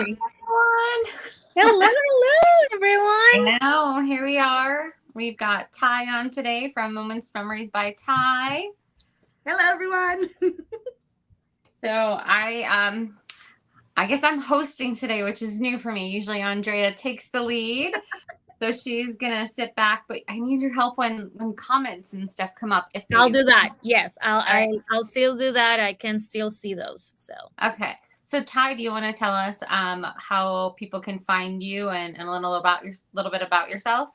everyone. Hello, hello, everyone. Hello, here we are. We've got Ty on today from Moments Memories by Ty. Hello, everyone. So I guess I'm hosting today, which is new for me. Usually Andrea takes the lead. So she's gonna sit back, but I need your help when comments and stuff come up. If I'll do that. Yes, right. I'll still do that. I can still see those. So okay. So Ty, do you want to tell us how people can find you and a little bit about yourself?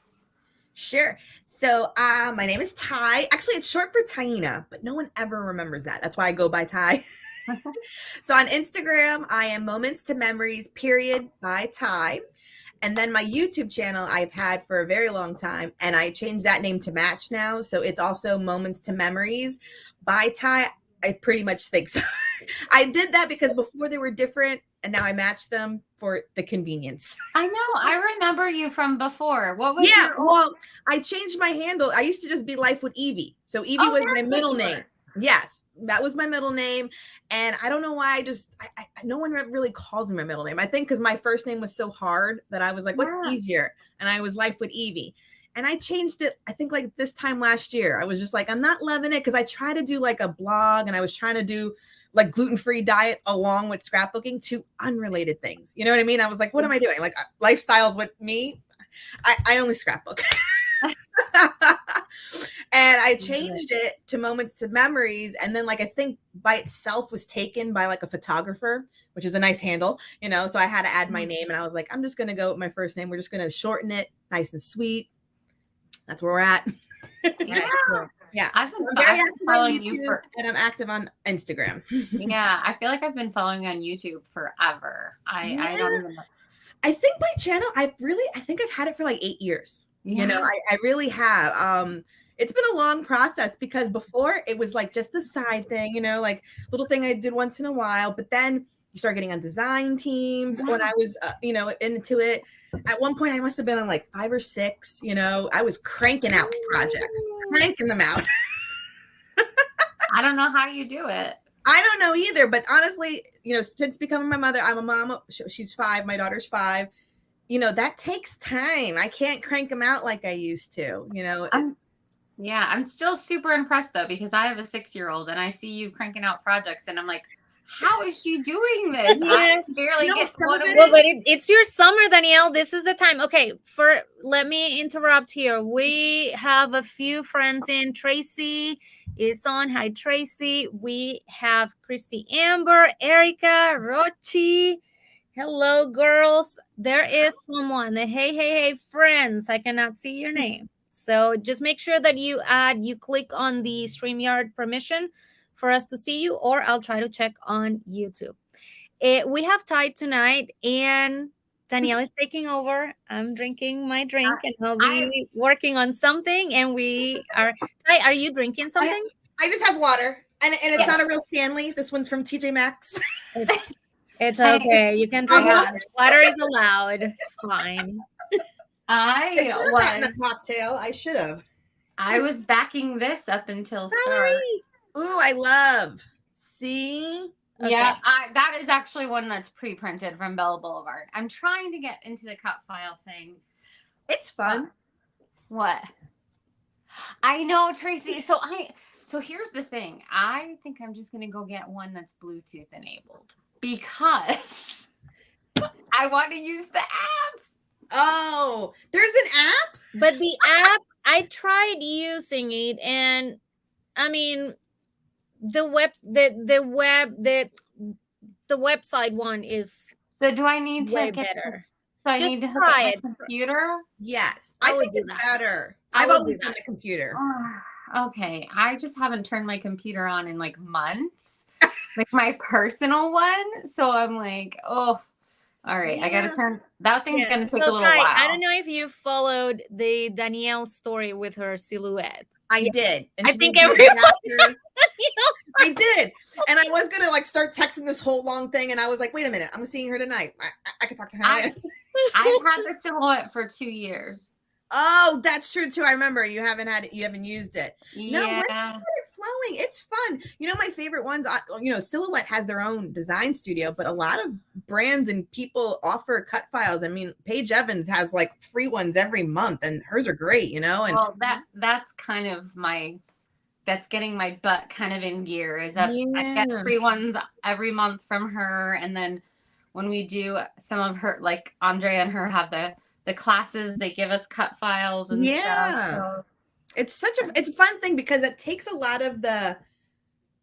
Sure. So my name is Ty. Actually, it's short for Taina, but no one ever remembers that. That's why I go by Ty. So on Instagram, I am Moments to Memories, by Ty. And then my YouTube channel I've had for a very long time, and I changed that name to match now. So it's also Moments to Memories by Ty. I pretty much think so. I did that because before they were different, and now I match them for the convenience. I know. I remember you from before. What was well, I changed my handle. I used to just be Life with Evie. So Evie was my middle name. Yes, that was my middle name. And I don't know why no one really calls me my middle name. I think because my first name was so hard that I was like, what's easier? And I was Life with Evie. And I changed it, I think like this time last year. I was just like, I'm not loving it because I tried to do like a blog and I was trying to do like gluten-free diet along with scrapbooking, two unrelated things. You know what I mean? I was like, what am I doing? Like lifestyles with me? I only scrapbook. And I changed it to Moments to Memories. And then like, I think by itself was taken by like a photographer, which is a nice handle, you know? So I had to add my name and I was like, I'm just going to go with my first name. We're just going to shorten it nice and sweet. That's where we're at. Yeah. I've been very active on YouTube and I'm active on Instagram. Yeah. I feel like I've been following on YouTube forever. I don't even know. I think my channel, I think I've had it for like 8 years. Yeah. You know, I really have. It's been a long process because before it was like just a side thing, you know, like little thing I did once in a while, but then you start getting on design teams when I was, you know, into it. At one point I must've been on like 5 or 6, you know, I was cranking out projects, cranking them out. I don't know how you do it. I don't know either, but honestly, you know, since becoming my mother, I'm a mom. She's 5. My daughter's 5. You know, that takes time. I can't crank them out like I used to, you know. I'm still super impressed though, because I have a 6-year-old and I see you cranking out projects and I'm like, how is she doing this? Yeah. I barely get one of well, but it's your summer, Danielle. This is the time. Okay, let me interrupt here. We have a few friends in. Tracy is on. Hi, Tracy. We have Christy Amber, Erica, Rochi. Hello, girls. There is someone. Hey, friends. I cannot see your name. So just make sure that you click on the StreamYard permission for us to see you, or I'll try to check on YouTube. We have Ty tonight, and Danielle is taking over. I'm drinking my drink, and I'll be working on something. And we are. Ty, are you drinking something? I just have water, and it's not a real Stanley. This one's from TJ Maxx. It's okay. You can drink water. Water is allowed. It's fine. I should have gotten a cocktail. I should have. I was backing this up until start. Ooh, I love. See? Okay. Yeah, that is actually one that's pre-printed from Bella Boulevard. I'm trying to get into the cut file thing. It's fun. What? I know, Tracy. So here's the thing. I think I'm just gonna go get one that's Bluetooth enabled because I want to use the app. Oh, there's an app? But the app, I tried using it, and I mean, the website one is. So do I need way to get better? So I need to try it. Computer? Yes, I think it's better. I've always done the computer. Okay, I just haven't turned my computer on in like months, like my personal one. So I'm like, oh. All right, I gotta turn. That thing's gonna take a little while. I don't know if you followed the Danielle story with her silhouette. I did. And I think everyone. I did, and I was gonna like start texting this whole long thing, and I was like, wait a minute, I'm seeing her tonight. I can talk to her. I've had the silhouette for 2 years. Oh, that's true too. I remember you haven't used it. No, once you Yeah. get it flowing, it's fun. You know, my favorite ones, Silhouette has their own design studio, but a lot of brands and people offer cut files. I mean, Paige Evans has like free ones every month and hers are great, and Well, that's kind of that's getting my butt kind of in gear, is that I get free ones every month from her. And then when we do some of her, like Andrea and her have the classes, they give us cut files and stuff. So. It's a fun thing because it takes a lot of the,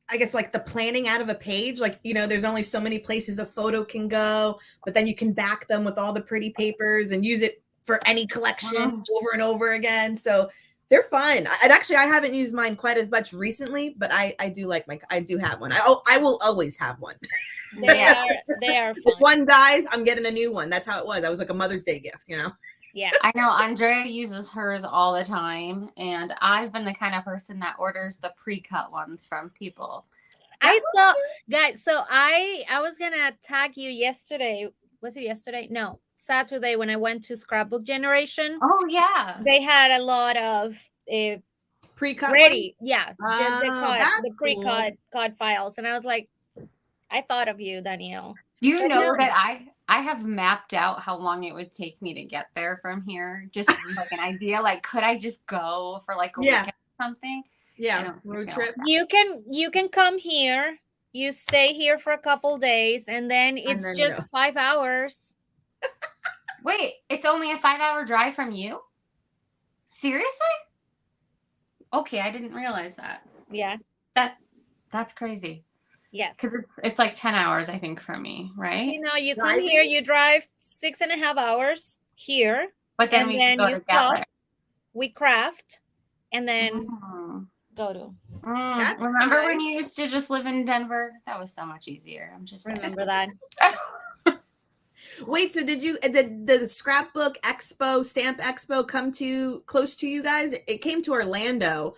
I guess, like the planning out of a page. Like, there's only so many places a photo can go, but then you can back them with all the pretty papers and use it for any collection over and over again. So they're fun. And actually, I haven't used mine quite as much recently, but I do I do have one. I will always have one. They are fun. If one dies, I'm getting a new one. That's how it was. I was like a Mother's Day gift, Yeah. I know Andrea uses hers all the time, and I've been the kind of person that orders the pre-cut ones from people. I saw, guys, so I was gonna tag you yesterday. Was it yesterday? No, Saturday, when I went to Scrapbook Generation. Oh yeah. They had a lot of pre-cut ready. ones? Yeah. Just the pre-cut cut files. And I was like, I thought of you, Danielle. Do you know that I have mapped out how long it would take me to get there from here? Just like an idea. Like, could I just go for like a weekend or something? Yeah, road trip. You can come here. You stay here for a couple days, and then it's just 5 hours. Wait, it's only a 5-hour drive from you? Seriously? Okay, I didn't realize that. Yeah. That's crazy. Yes. Because it's like 10 hours, I think, for me, right? You come here, you drive 6.5 hours here. But then we go together. Stop, we craft, and then go to. Remember when you used to just live in Denver? That was so much easier. I'm just remember that. Wait, so did the Scrapbook Expo, Stamp Expo come close to you guys? It came to Orlando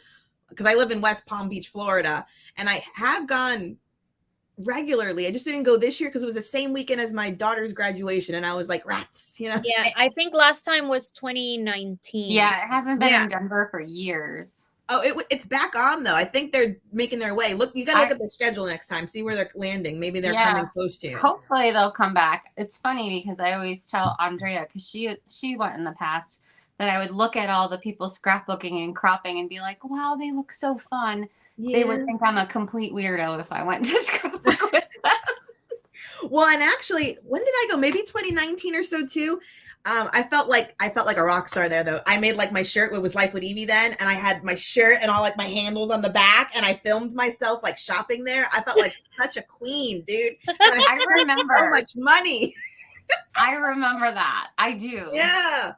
because I live in West Palm Beach, Florida, and I have gone regularly. I just didn't go this year because it was the same weekend as my daughter's graduation, and I was like, rats, Yeah, I think last time was 2019. Yeah, it hasn't been in Denver for years. Oh, it's back on though. I think they're making their way. Look, you gotta look at the schedule next time. See where they're landing. Maybe they're coming close to you. Hopefully they'll come back. It's funny because I always tell Andrea, because she went in the past, that I would look at all the people scrapbooking and cropping and be like, wow, they look so fun. Yeah. They would think I'm a complete weirdo if I went to scrapbook with them. Well, and actually, when did I go? Maybe 2019 or so too. I felt like a rock star there though. I made like my shirt, it was Life with Evie then, and I had my shirt and all like my handles on the back, and I filmed myself like shopping there. I felt like such a queen, dude. And I remember so much money. I remember that. I do. Yeah.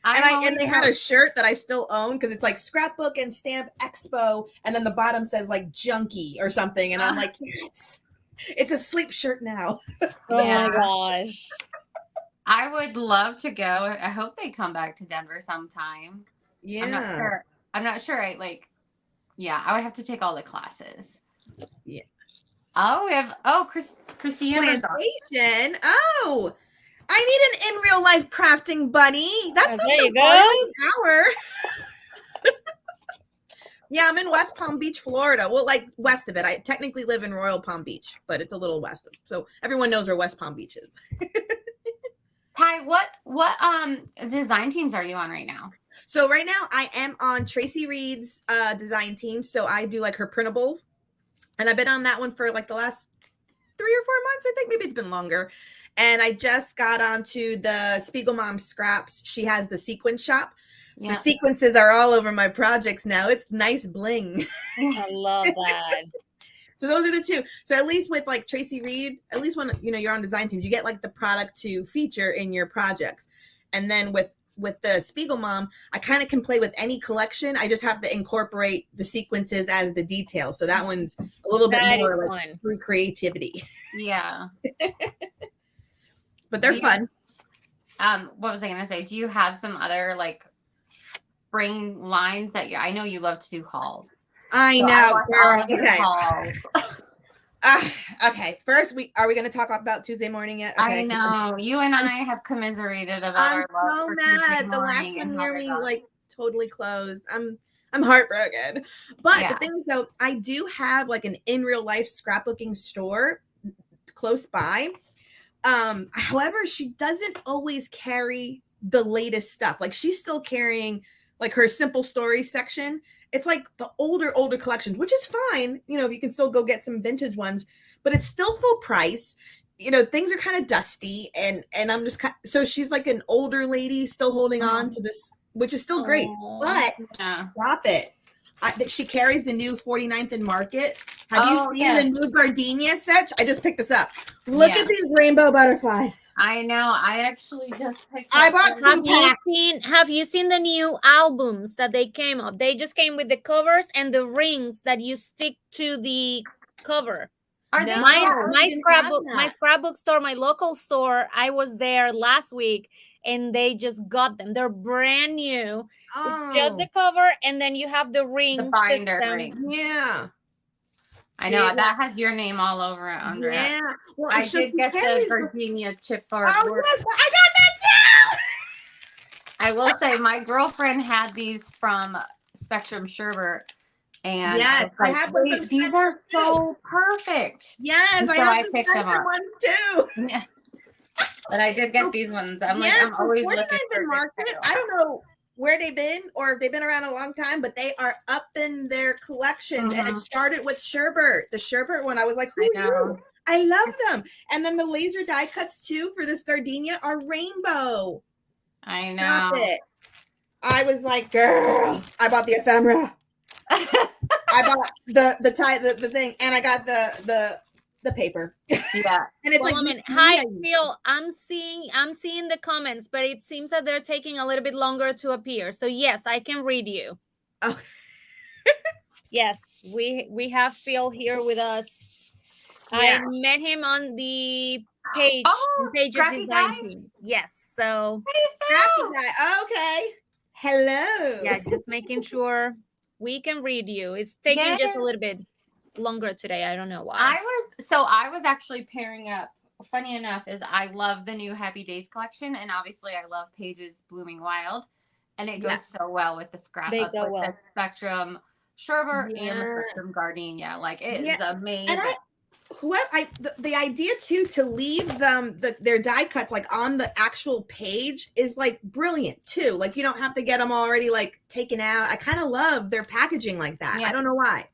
And they had a shirt that I still own because it's like Scrapbook and Stamp Expo, and then the bottom says like Junkie or something, and I'm like, yes, it's a sleep shirt now. Oh my gosh. I would love to go. I hope they come back to Denver sometime. Yeah. I'm not sure. I would have to take all the classes. Yeah. Oh, we have Chrissy Plantation. Oh, I need an in real life crafting buddy. That's not so far. An hour. Yeah, I'm in West Palm Beach, Florida. Well, like west of it. I technically live in Royal Palm Beach, but it's a little west of it. So everyone knows where West Palm Beach is. Ty, what design teams are you on right now? So right now I am on Tracy Reed's design team. So I do like her printables, and I've been on that one for like the last 3 or 4 months. I think maybe it's been longer. And I just got onto the Spiegel Mom Scraps. She has the sequence shop. So sequences are all over my projects now. It's nice bling. I love that. So those are the two. So at least with like Tracy Reed, at least when you're on design teams, you get like the product to feature in your projects. And then with the Spiegel Mom, I kind of can play with any collection. I just have to incorporate the sequences as the details. So that one's a little bit more like through creativity. Yeah. But they're fun. What was I gonna say? Do you have some other like spring lines that I know you love to do hauls? I know, girl. Okay. Okay. First, are we going to talk about Tuesday morning yet? I Okay. know you and I have commiserated about I'm our love so for Tuesday mad. The last morning one and how near they me got. like totally closed. I'm heartbroken. But the Yeah. thing is, though, I do have like an in real life scrapbooking store close by. However, she doesn't always carry the latest stuff. Like she's still carrying like her simple stories section. It's like the older collections, which is fine. You know, you can still go get some vintage ones, but it's still full price. You know, things are kind of dusty, and I'm just so she's like an older lady still holding on to this, which is still great. Oh, But yeah. stop it. She carries the new 49th and Market. Have you seen yes. the new gardenia set? I just picked this up. Look Yeah. at these rainbow butterflies. I know. I actually just picked I up bought one. two. have you seen the new albums that they came up? They just came with the covers and the rings that you stick to the cover. Are they? No, My didn't have that. scrapbook store, my local store, I was there last week and they just got them. They're brand new. It's just the Oh, cover and then you have the The ring binder system. ring. yeah. I know See? that has your name all over it, Andrea. Yeah. Well, I so did she get the carries gardenia chipboard. Oh, yes, I got that too. I will say my girlfriend had these from Spectrum Sherbert, and I Yes, was I like, have one from wait, these Spectrum are so perfect. Yes, And I so have I the picked them Spectrum up. ones too. Yeah. But I did get these ones. I'm like, Yes, I'm the always 49th looking for a and good Market. title. I don't know where they've been or if they've been around a long time, but they are up in their collections. And it started with Sherbert. The Sherbert one, I was like, who I are know. you? I love them. And then the laser die cuts too for this gardenia are rainbow. I Stop know. it. I was like, girl, I bought the ephemera. I bought the thing, and I got the paper. Yeah. And it's Well, like, I mean, hi, Phil. I'm seeing the comments, but it seems that they're taking a little bit longer to appear. So yes, I can read you. Oh. Yes, we have Phil here with us. Yeah. I met him on the page. Oh, Pages Scrappy design Guy? team. Yes. So Hey, Scrappy Phil. guy. Okay. Hello. yeah, just making sure we can read you. It's taking just a little bit longer today. I don't know why. I was actually pairing up. Funny enough, is I love the new Happy Days collection, and obviously I love Paige's Blooming Wild, and it goes so well with the scrapbook with the Spectrum Sherbert and the Spectrum Gardenia. Like it is amazing. And the idea too to leave them their die cuts like on the actual page is like brilliant too. Like you don't have to get them already like taken out. I kind of love their packaging like that. I don't know why.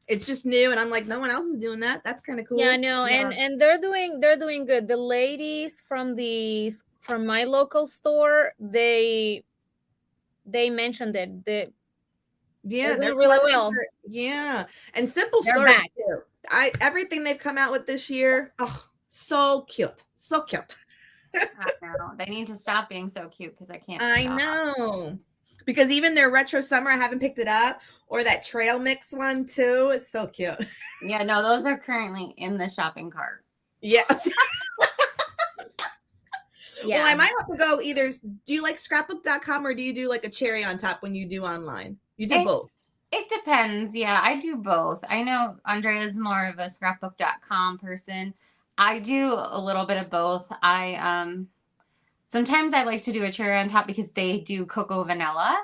It's just new, and I'm like, no one else is doing that. That's kind of cool. Yeah, no, and they're doing good. The ladies from my local store, they mentioned it. They're really well. Yeah, and simple story too. Everything they've come out with this year, oh, so cute, so cute. I know. They need to stop being so cute because I can't. I know. Because even their retro summer, I haven't picked it up, or that trail mix one too. It's so cute. Yeah, no, those are currently in the shopping cart. Yes. Yeah. Well, I might have to go either. Do you like scrapbook.com or do you do like a cherry on top when you do online? You do both. It depends. Yeah, I do both. I know Andrea is more of a scrapbook.com person. I do a little bit of both. Sometimes I like to do a cherry on top because they do cocoa vanilla,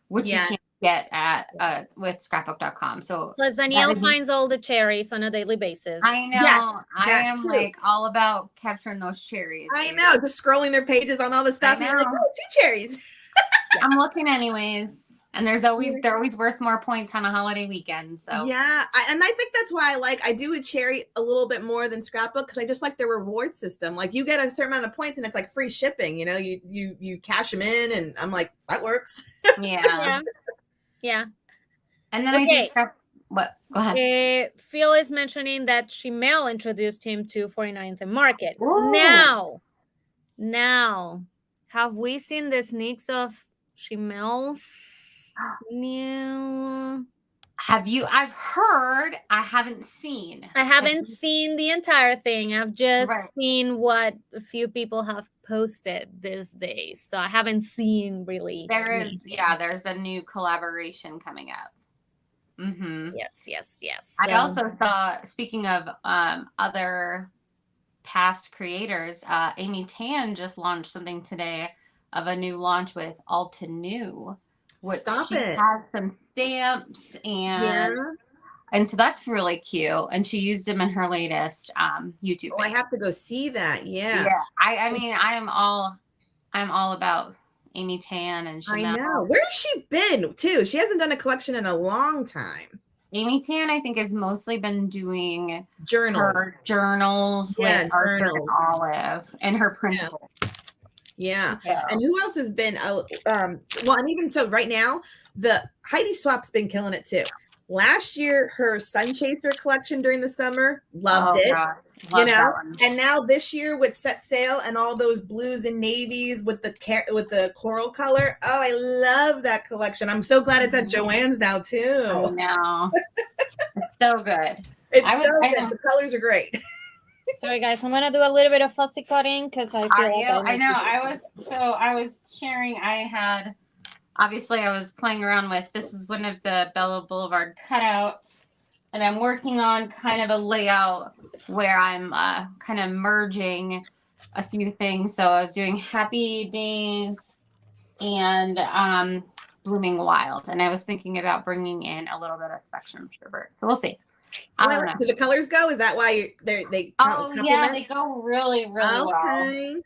which you can't get at with scrapbook.com. So plus Danielle finds all the cherries on a daily basis. I know. Yeah, I am like all about capturing those cherries. I know. Just scrolling their pages on all the stuff. You're like, oh, 2 cherries. I'm looking anyways. And they're always worth more points on a holiday weekend. So yeah, and I think that's why I do a cherry a little bit more than scrapbook because I just like the reward system. Like you get a certain amount of points and it's like free shipping. You know, you cash them in, and I'm like, that works. Yeah. Yeah. And then I do scrap. What? Go ahead. Phil is mentioning that Shimel introduced him to 49th and Market. Ooh. Now, have we seen the sneaks of Shimel's new? Have you? I've heard. I haven't seen. I haven't seen the entire thing. I've just seen what a few people have posted these days. So I haven't seen really. There's a new collaboration coming up. Mm-hmm. Yes. I also saw, speaking of other past creators, Amy Tan just launched something today of a new launch with Alta New, which Stop she it. has some stamps Yeah. and so that's really cute. And she used them in her latest YouTube Oh, I video. have to go see that. Yeah. Yeah. I mean, I'm all about Amy Tan and I Chanel. know. Where has she been too? She hasn't done a collection in a long time. Amy Tan, I think, has mostly been doing Journals. her journals Yeah, with Arthur and journals. Olive and her principles. Yeah. So, And who else has been well, and even so right now, the Heidi Swap's been killing it too. Last year, her Sun Chaser collection during the summer, loved it. God, You know, and now this year with Set Sail and all those blues and navies with the coral color. Oh, I love that collection. I'm so glad it's at Joann's now I too. know. It's so good. It's so good. The colors are great. Sorry guys, I'm gonna do a little bit of fussy cutting because I feel like I was sharing. Obviously I was playing around with, this is one of the Bella Boulevard cutouts, and I'm working on kind of a layout where I'm kind of merging a few things. So I was doing Happy Days and Blooming Wild, and I was thinking about bringing in a little bit of Spectrum Sherbet. So we'll see. I don't know. Do the colors go? Is that why they? Oh yeah, they go really well. Okay.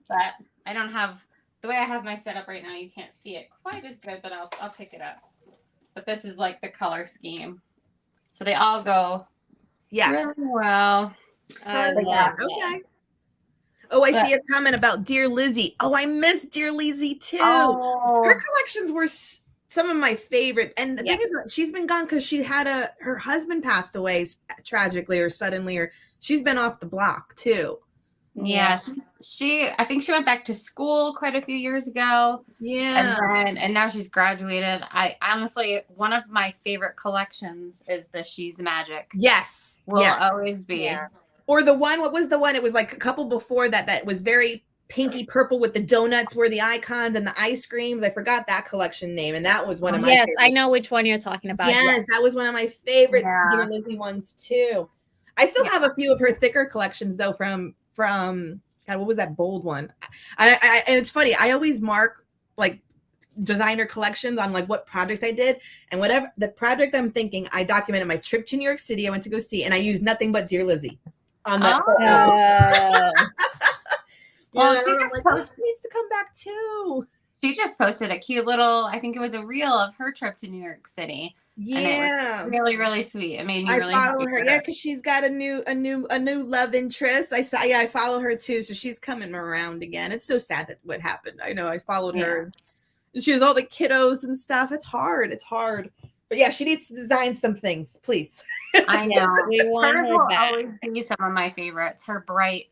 But I don't have the way I have my setup right now. You can't see it quite as good, but I'll pick it up. But this is like the color scheme, so they all go really well. Okay. Oh, I see a comment about Dear Lizzie. Oh, I miss Dear Lizzie too. Oh. Her collections were some of my favorite. And the thing is, she's been gone because she had her husband passed away tragically or suddenly, or she's been off the block too. Yeah, I think she went back to school quite a few years ago. Yeah. And now she's graduated. I honestly, one of my favorite collections is the She's Magic. Yes. Will always be. Yeah. Or the one, what was the one? It was like a couple before that was very pinky purple with the donuts were the icons and the ice creams. I forgot that collection name. And that was one of my favorites. I know which one you're talking about. Yes, that was one of my favorite Dear Lizzie ones too. I still have a few of her thicker collections though from God, what was that bold one? And it's funny, I always mark like designer collections on like what projects I did, and whatever the project I'm thinking, I documented my trip to New York City I went to go see, and I used nothing but Dear Lizzie on that. Well, she needs to come back too. She just posted a cute little, I think it was a reel of her trip to New York City. Yeah, and it was really, really sweet. It made me really follow her. Yeah, because she's got a new love interest. I follow her too, so she's coming around again. It's so sad that what happened. I know I followed her. And she has all the kiddos and stuff. It's hard. But yeah, she needs to design some things, please. I know. We want her back. Always be some of my favorites. Her bright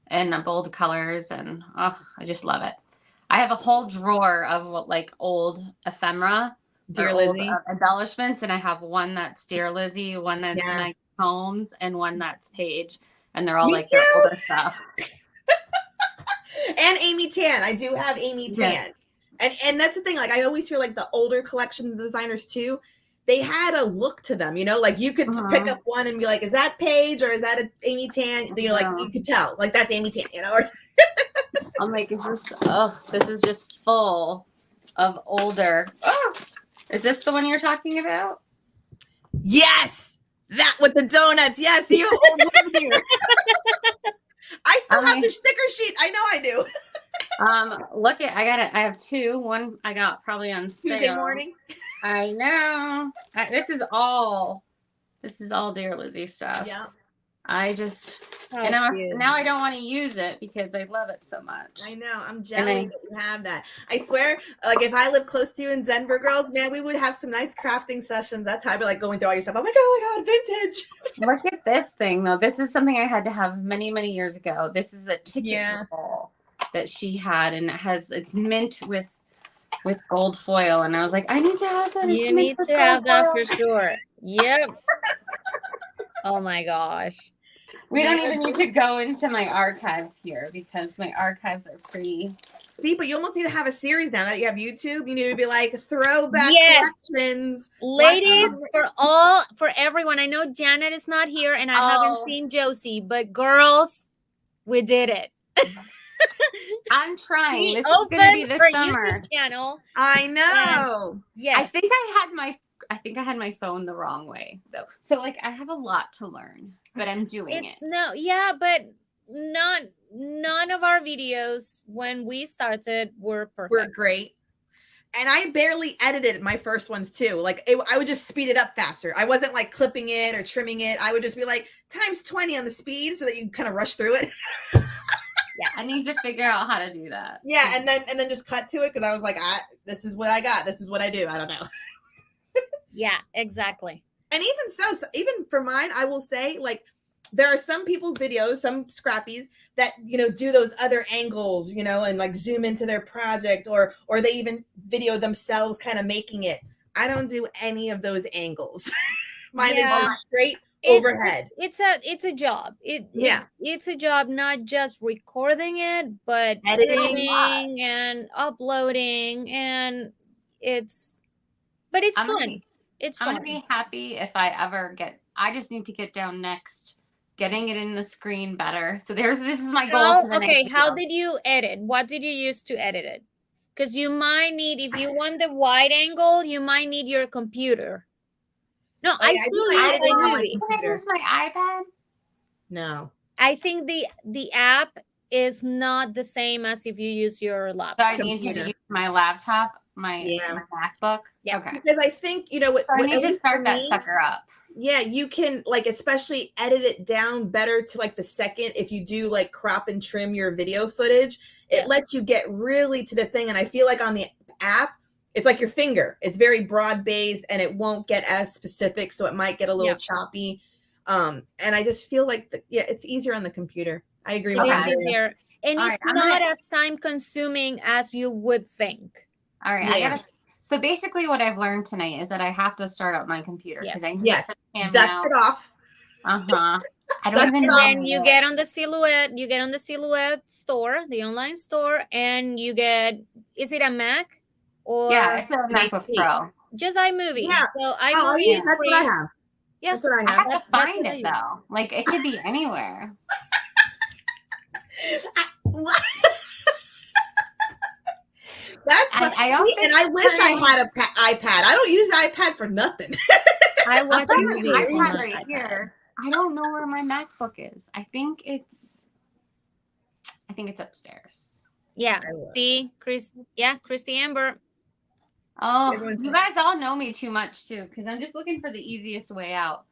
and bold colors, and I just love it. I have a whole drawer of like old ephemera, Dear Lizzie embellishments, and I have one that's Dear Lizzie, one that's Nice Holmes, and one that's Paige, and they're all like their older stuff. And Amy Tan, I do have Amy Tan, and that's the thing. Like I always feel like the older collection designers too, they had a look to them. You know, like you could pick up one and be like, "Is that Paige or is that an Amy Tan?" You know, like you could tell, like that's Amy Tan. You know. I'm like, this is just full of older. Oh. Is this the one you're talking about? Yes, that with the donuts. Yes, you old woman here. I still have the sticker sheet. I know I do. Look at I have two. One I got probably on sale. Tuesday morning. I know. This is all Dear Lizzie stuff. Yeah. I just now I don't want to use it because I love it so much. I know. I'm jealous that you have that. I swear, like if I lived close to you in Denver, girls, man, we would have some nice crafting sessions. That's how I'd be like going through all your stuff. I'm like, oh my God, vintage. Look at this thing though. This is something I had to have many, many years ago. This is a ticket bowl that she had, and it's mint with gold foil. And I was like, I need to have that. You need to have that for sure. Yep. Oh my gosh. We don't even need to go into my archives here because my archives are pretty See, but you almost need to have a series now that you have YouTube. You need to be like throwback collections. Ladies, for everyone. I know Janet is not here and I haven't seen Josie, but girls, we did it. I'm trying. This is going to be the summer YouTube channel. I know. Yes. I think I had my phone the wrong way though. So like I have a lot to learn, but I'm doing it. But none of our videos when we started were perfect. We're great. And I barely edited my first ones too. Like I would just speed it up faster. I wasn't like clipping it or trimming it. I would just be like times 20 on the speed so that you kind of rush through it. Yeah, I need to figure out how to do that. Yeah, and then just cut to it because I was like, this is what I got. This is what I do. I don't know. Yeah, exactly. And even for mine, I will say, like, there are some people's videos, some scrappies that, do those other angles, and like zoom into their project or they even video themselves kind of making it. I don't do any of those angles. Mine is just straight overhead. It's a job. It's a job, not just recording it, but editing and uploading, and it's fun. I'm gonna be happy if I ever I just need to get down next, getting it in the screen better. So this is my goal. How did you edit? What did you use to edit it? Because you might need, if you want the wide angle, you might need your computer. No, I still use Can I use my iPad? No. I think the app is not the same as if you use your laptop. So I need to use my laptop, my MacBook. Yeah. Okay. Because I think, what I need to start that sucker up. Yeah, you can like especially edit it down better to like the second if you do like crop and trim your video footage. It lets you get really to the thing. And I feel like on the app, it's like your finger. It's very broad based and it won't get as specific. So it might get a little choppy. And I just feel like, it's easier on the computer. I agree with that. It's easier. And it's not as time consuming as you would think. All right. Yeah. So basically what I've learned tonight is that I have to start up my computer because I need to dust it off. I don't even know. And you get on the Silhouette store, the online store, and you get, is it a Mac? Or it's a MacBook Pro. Just iMovie. Yeah. So that's what I have. Yeah. That's what I have. I have to find it though. Like it could be anywhere. That's what I don't think, and I wish I had an iPad. I don't use the iPad for nothing. I watch iPad right here. I don't know where my MacBook is. I think it's upstairs. Yeah. See, Christy Amber. Oh, you guys all know me too much too, because I'm just looking for the easiest way out.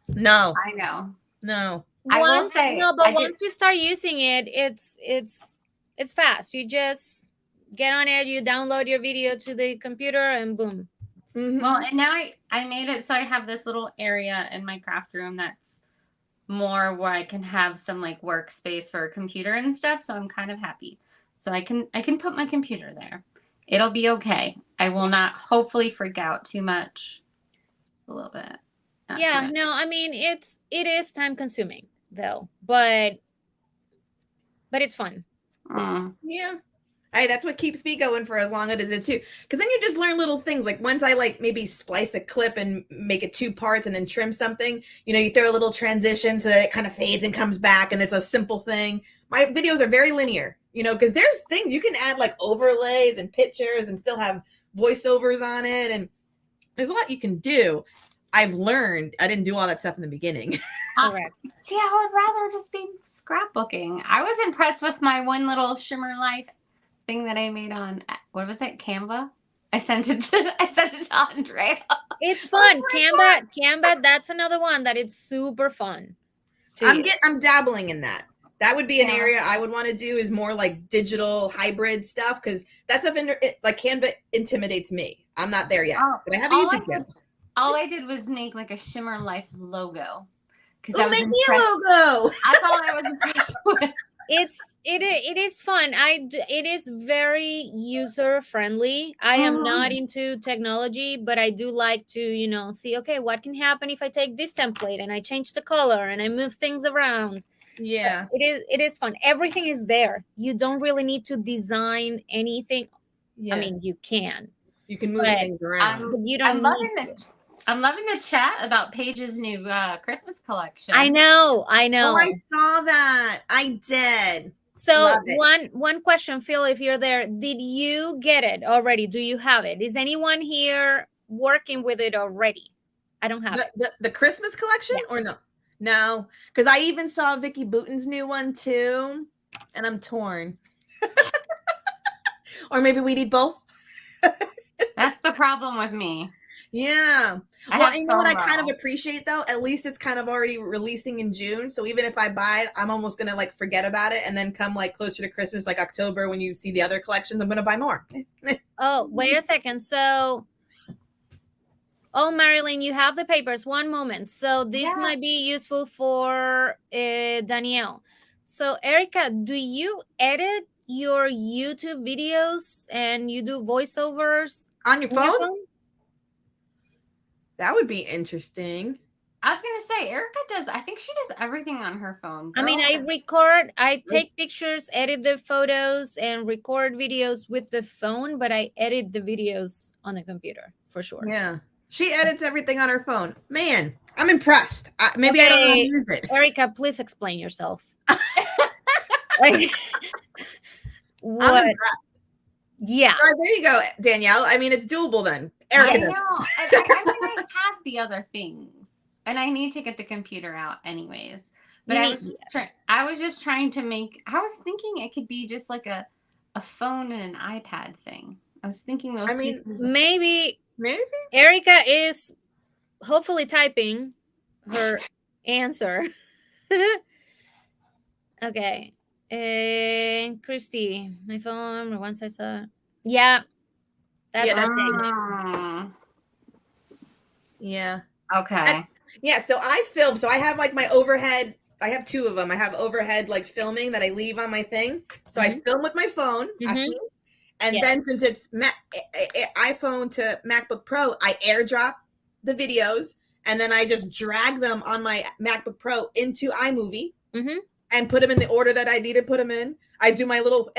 No, I know. No, I will say once you start using it, it's fast. You just get on it, you download your video to the computer, and boom. Mm-hmm. Well, and now I made it so I have this little area in my craft room that's more where I can have some like workspace for a computer and stuff. So I'm kind of happy. So I can put my computer there. It'll be okay. I will not hopefully freak out too much. A little bit. No, I mean it is time consuming though, but it's fun. Yeah. That's what keeps me going for as long as it is too. Because then you just learn little things. Like once I like maybe splice a clip and make it 2 parts and then trim something, you throw a little transition so that it kind of fades and comes back and it's a simple thing. My videos are very linear, because there's things you can add like overlays and pictures and still have voiceovers on it. And there's a lot you can do. I've learned. I didn't do all that stuff in the beginning. Correct. See, I would rather just be scrapbooking. I was impressed with my one little Shimmer Life thing that I made on, what was it, Canva? I sent it to Andrea. It's fun. Canva, that's another one that it's super fun. I'm dabbling in that. That would be an area I would want to do, is more like digital hybrid stuff, because that stuff like Canva intimidates me. I'm not there yet, but I have a YouTube channel. All I did was make like a Shimmer Life logo. Make me a logo. That's all I was impressed with. It is fun. It is very user friendly. I am not into technology, but I do like to, see, okay, what can happen if I take this template and I change the color and I move things around. Yeah. It is fun. Everything is there. You don't really need to design anything. Yeah. I mean, you can, you can move but things around. but you I'm don't loving need to. I'm loving the chat about Paige's new Christmas collection. I know. Oh, I saw that. I did. So Love it. one question, Phil, if you're there, did you get it already? Do you have it? Is anyone here working with it already? I don't have it. The Christmas collection or no? No, because I even saw Vicky Bouton's new one too, and I'm torn. Or maybe we need both. That's the problem with me. Yeah. I Well, have you know what I kind of FOMO. appreciate though? At least it's kind of already releasing in June. So even if I buy it, I'm almost gonna like forget about it and then come like closer to Christmas, like October, when you see the other collections, I'm gonna buy more. Oh, wait a second. So, oh, Marilyn, you have the papers. One moment. So this Yeah. might be useful for Danielle. So, Erica, do you edit your YouTube videos and you do voiceovers On your on your phone? phone? That would be interesting. I was gonna say Erica does. I think she does everything on her phone. I mean, Girl. I take pictures, edit the photos, and record videos with the phone, but I edit the videos on the computer for sure. Yeah. She edits everything on her phone. Man, I'm impressed. Maybe I don't know how to Okay, use it. Erica, please explain yourself. Like, I'm what? impressed. Yeah. There you go, Danielle. I mean, it's doable then. I Erica know. does. I have the other things, and I need to get the computer out anyways. But I was just trying to make. I was thinking it could be just like a phone and an iPad thing. I was thinking those. I mean, maybe maybe Erica is hopefully typing her answer. Okay. Christy, my phone, once I saw. Yeah. That's Yeah, the thing. Yeah. Okay. Yeah, so I film. So I have like my overhead. I have two of them. I have overhead like filming that I leave on my thing. So I film with my phone. And then since it's iPhone to MacBook Pro, I airdrop the videos and then I just drag them on my MacBook Pro into iMovie and put them in the order that I need to put them in. I do my little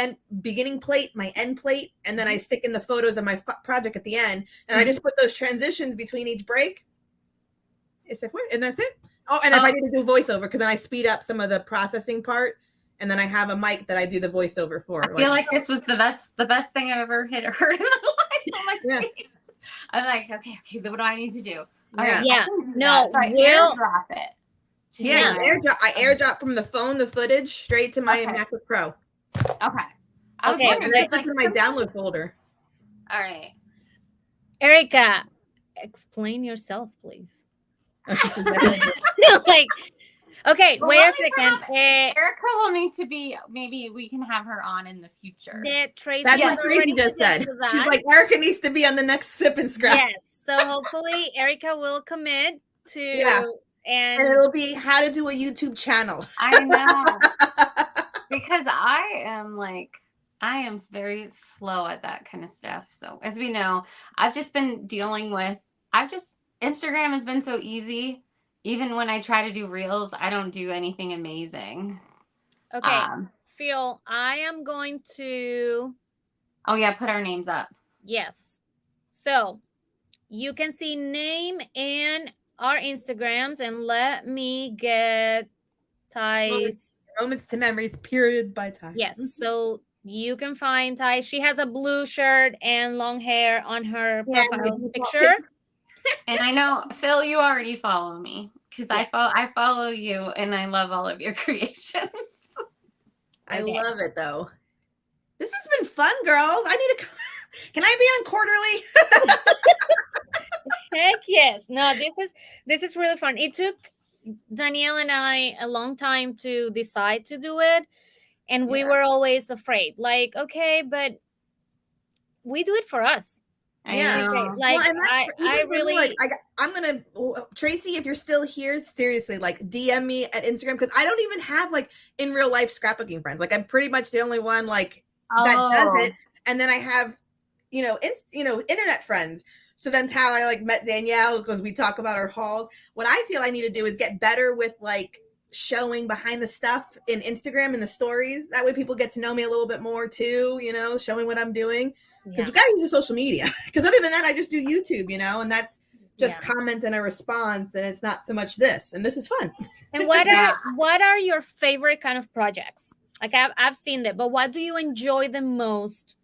beginning plate, my end plate, and then I stick in the photos of my project at the end. And I just put those transitions between each break. And that's it. Oh, and if I need to do voiceover, because then I speed up some of the processing part. And then I have a mic that I do the voiceover for. I feel like this was the best thing I've ever heard in my life. I'm like, okay, what do I need to do? All right, no, so I airdrop it. Yeah, I airdrop from the phone the footage straight to my MacBook Pro. Okay. I was wondering, it's like in my download folder. All right. Erica, explain yourself, please. Like, okay, wait a second. Erica will need to be. Maybe we can have her on in the future. That's what Tracy just said. She's like, Erica needs to be on the next Sip and Scrap. Yes. So hopefully Erica will commit to and it'll be how to do a YouTube channel. I know. Because I am very slow at that kind of stuff. So as we know, I've just been dealing with. Instagram has been so easy. Even when I try to do reels, I don't do anything amazing. Okay. Phil, I am going to. Oh, yeah. Put our names up. Yes. So you can see name and our Instagrams, and let me get Ty's. Moments to Memories, period, by Ty. Yes. So you can find Ty. She has a blue shirt and long hair on her profile picture. And I know, Phil, you already follow me because I follow you and I love all of your creations. I love it though. This has been fun, girls. I need to. Can I be on quarterly? Heck yes. No, this is really fun. It took Danielle and I a long time to decide to do it, and we were always afraid. Like, okay, but we do it for us. Yeah, like I really like. I'm gonna Tracy, if you're still here, seriously, like DM me at Instagram because I don't even have like in real life scrapbooking friends. Like I'm pretty much the only one like that does it. And then I have, internet friends. So that's how I like met Danielle because we talk about our hauls. What I feel I need to do is get better with like showing behind the stuff in Instagram and the stories. That way people get to know me a little bit more too, showing what I'm doing. Because we got to use the social media. Because other than that, I just do YouTube, and that's just comments and a response, and it's not so much this. And this is fun. And what are your favorite kind of projects? Like I've seen that, but what do you enjoy the most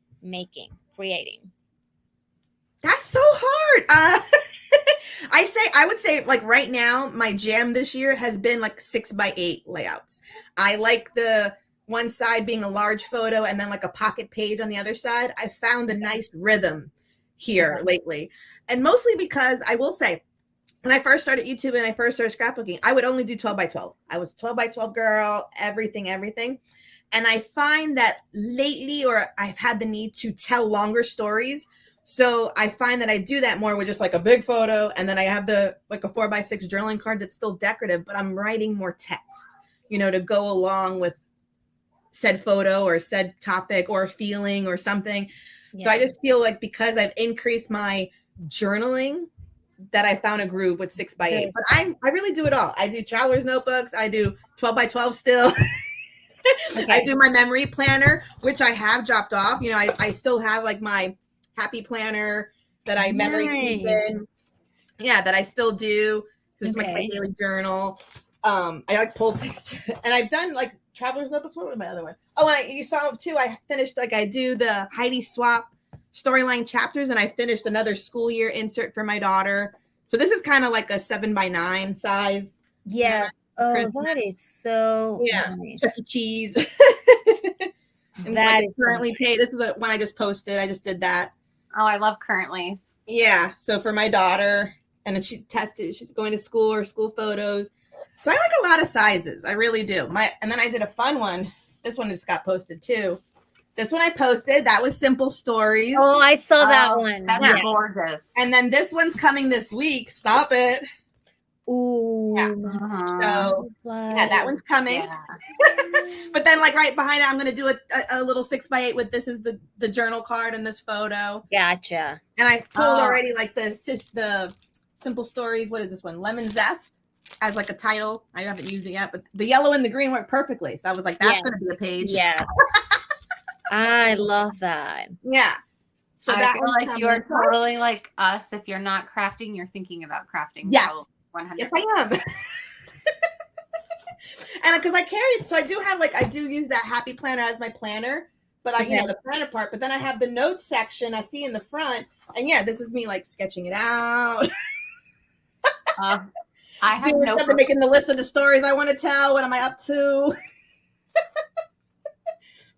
creating? That's so hard. I would say like right now, my jam this year has been like 6x8 layouts. I like the one side being a large photo and then like a pocket page on the other side. I found a nice rhythm here lately. And mostly because I will say, when I first started YouTube and I first started scrapbooking, I would only do 12x12. I was 12x12 girl, everything. And I find that lately, or I've had the need to tell longer stories. So I find that I do that more with just like a big photo. And then I have like a 4x6 journaling card that's still decorative, but I'm writing more text, to go along with said photo or said topic or feeling or something. Yeah. So I just feel like because I've increased my journaling, that I found a groove with 6x8. But I really do it all. I do traveler's notebooks. I do 12x12 still. Okay. I do my memory planner, which I have dropped off. I still have like my happy planner that I memory keep in. Yeah, that I still do. This is like my daily journal. I like pulled things too. And I've done like traveler's notebooks. What was my other one? Oh, and you saw too, I finished I do the Heidi Swap storyline chapters, and I finished another school year insert for my daughter. So this is kind of like a 7x9 size. Yes. Oh, that is so nice. Chuck E. Cheese. And that is currently paid. This is the one I just posted. I just did that. Oh, I love Currently's. Yeah. So for my daughter, and then she's going to school or school photos. So I like a lot of sizes. I really do. And then I did a fun one. This one just got posted too. This one I posted. That was Simple Stories. Oh, I saw that one. That's gorgeous. And then this one's coming this week. Stop it. Ooh. Yeah. So that one's coming. Yeah. But then like right behind it, I'm going to do a little 6x8 with this is the journal card and this photo. Gotcha. And I pulled already like the Simple Stories. What is this one? Lemon Zest as like a title. I haven't used it yet, but the yellow and the green work perfectly. So I was like, that's going to be a page. Yes. I love that. Yeah. So I feel like you're totally like us. If you're not crafting, you're thinking about crafting. Yes. So 100%. Yes, I am. And because I carry it, so I do have I do use that happy planner as my planner, but the planner part, but then I have the notes section I see in the front. And this is me sketching it out. I have making the list of the stories I want to tell. What am I up to?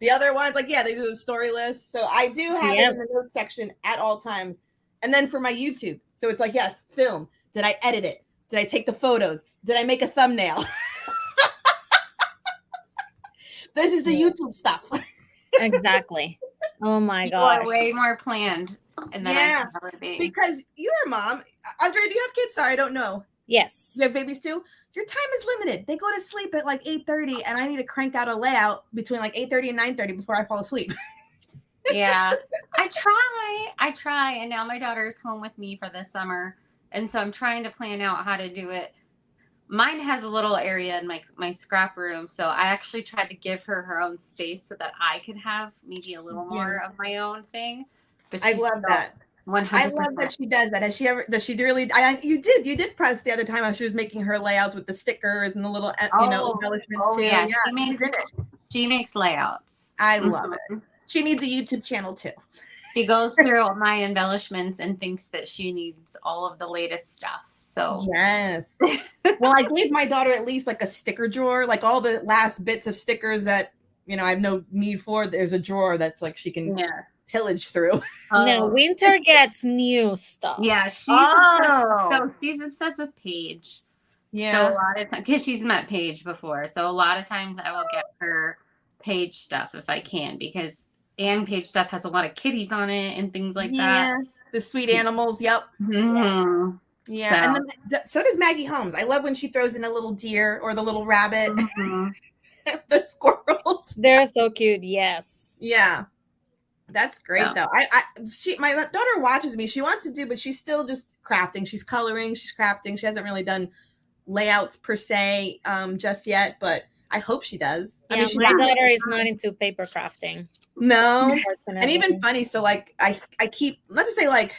The other ones, they do the story list. So I do have it in the notes section at all times. And then for my YouTube. So it's film. Did I edit it? Did I take the photos? Did I make a thumbnail? This is the YouTube stuff. Exactly. Oh my God. gosh. You are way more planned. And then I can never be. Because you're a mom. Andrea, do you have kids? Sorry, I don't know. Yes. You have babies too? Your time is limited. They go to sleep at 8:30, and I need to crank out a layout between 8:30 and 9:30 before I fall asleep. Yeah. I try. And now my daughter's home with me for the summer. And so I'm trying to plan out how to do it. Mine has a little area in my scrap room. So I actually tried to give her own space so that I could have maybe a little more of my own thing. But I love that. 100%. I love that she does that. Does she really? You did post the other time how she was making her layouts with the stickers and the little, embellishments too. Yeah, she makes layouts. I love it. She needs a YouTube channel too. She goes through all my embellishments and thinks that she needs all of the latest stuff. So yes. Well, I gave my daughter at least a sticker drawer, all the last bits of stickers that I have no need for. There's a drawer that's she can pillage through. No, Winter gets new stuff. Yeah, she's obsessed with Paige. Yeah, so a lot of times because she's met Paige before, so a lot of times I will get her Paige stuff if I can because Paige stuff has a lot of kitties on it and things like that. The sweet animals. Yep. Mm-hmm. Yeah, so. And then so does Maggie Holmes. I love when she throws in a little deer or the little rabbit. Mm-hmm. The squirrels. They're so cute. Yes. Yeah. That's great though. My daughter watches me. She wants to do, but she's still just crafting. She's coloring. She's crafting. She hasn't really done layouts per se just yet, but I hope she does. Yeah, I mean, she's my doing daughter it is not into paper crafting. no. And even Unfortunately. funny, so like I keep, not to say like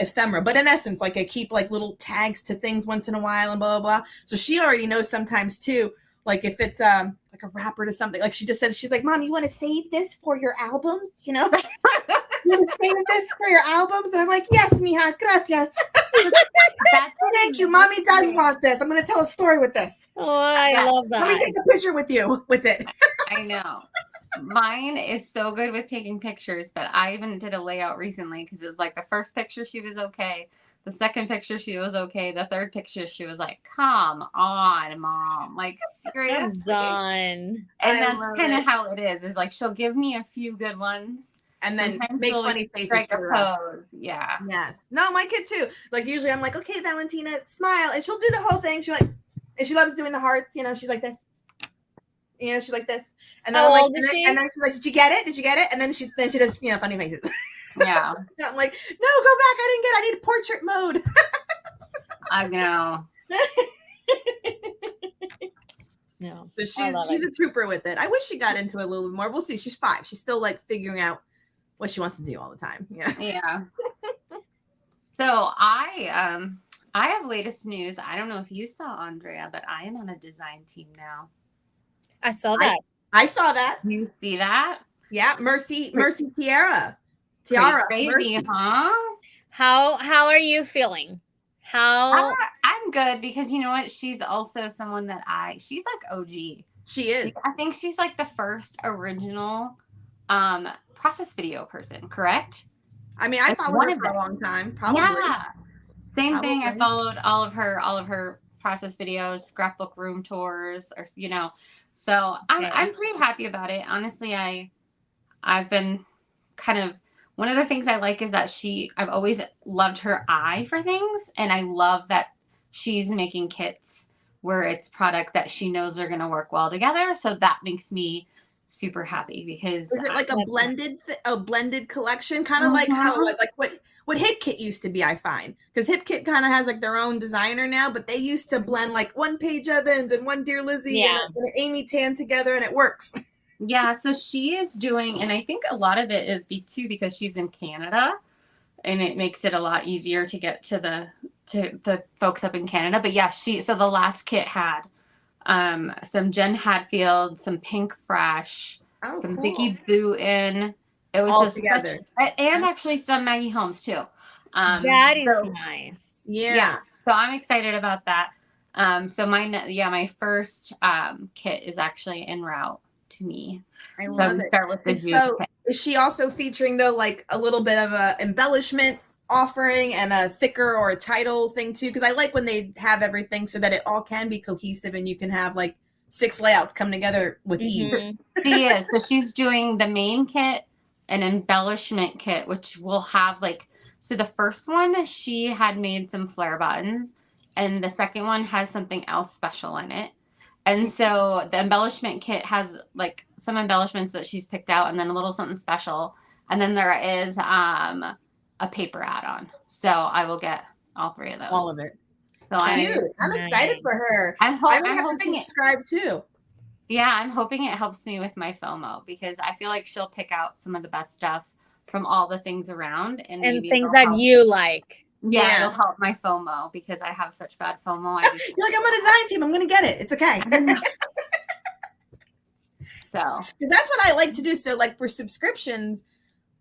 ephemera, but in essence, like I keep like little tags to things once in a while and blah blah blah. So she already knows sometimes too, like if it's like a wrapper to something, like she just says, she's like, Mom, you want to save this for your albums? You know, you want to save this for your albums? And I'm like, yes, mija, gracias. Thank you. Mommy does want this. I'm going to tell a story with this. Oh, I love that. Let me take a picture with you with it. I know. Mine is so good with taking pictures, but I even did a layout recently because it was like the first picture she was okay. The second picture she was okay. The third picture she was like, come on, Mom. Like, seriously. Done. And that's kind of how it is like she'll give me a few good ones. And then make funny faces for the rest. Yeah. Yes. No, my kid too. Like usually I'm like, okay, Valentina, smile. And she'll do the whole thing. She's like, and she loves doing the hearts, you know, she's like this. You know, she's like this. And then I'm like, and then she's like, did you get it? Did you get it? And then she does, you know, funny faces. Yeah. I'm like, no, go back. I need portrait mode. I know. No. So she's a trooper with it. I wish she got into it a little bit more. We'll see. She's 5. She's still like figuring out what she wants to do all the time. Yeah. Yeah. So I have latest news. I don't know if you saw, Andrea, but I am on a design team now. I saw that. I saw that. You see that? Yeah, Mercy Tiara. Crazy, Mercy. huh? How are you feeling? I'm good because you know what? She's also someone that she's like OG. She is. I think she's like the first original process video person, correct? I mean, I followed her for a long time, probably. Yeah. Same thing. I followed all of her process videos, scrapbook room tours, or you know. So I'm pretty happy about it. Honestly, I've been kind of, one of the things I like is that I've always loved her eye for things, and I love that she's making kits where it's product that she knows are going to work well together. So that makes me super happy because is it like a blended collection, kind of like how it was like what Hip Kit used to be, I find, because Hip Kit kind of has like their own designer now, but they used to blend like one Paige Evans and one Dear Lizzie and an Amy Tan together, and it works. Yeah, so she is doing, and I think a lot of it is because she's in Canada, and it makes it a lot easier to get to the folks up in Canada. But yeah, so the last kit had some Jen Hadfield, some Pink Fresh, some Vicky Booten. It was all just together, and actually some Maggie Holmes too. That is nice. Yeah. So I'm excited about that. So my first kit is actually en route to me. I love it. Start with the so kit. Is she also featuring though like a little bit of a embellishment offering and a thicker or a title thing too? Because I like when they have everything so that it all can be cohesive and you can have like 6 layouts come together with ease. She is. So she's doing the main kit, an embellishment kit, which will have like, so the first one she had made some flare buttons, and the second one has something else special in it. And so the embellishment kit has like some embellishments that she's picked out, and then a little something special. And then there is a paper add-on. So I will get all 3 of those. All of it. So I'm excited for her. I'm hoping to subscribe too. Yeah, I'm hoping it helps me with my FOMO, because I feel like she'll pick out some of the best stuff from all the things around, and maybe things that you like. Yeah, it'll help my FOMO because I have such bad FOMO. You're like, I'm on a design team. I'm going to get it. It's okay. So, because that's what I like to do. So, like for subscriptions,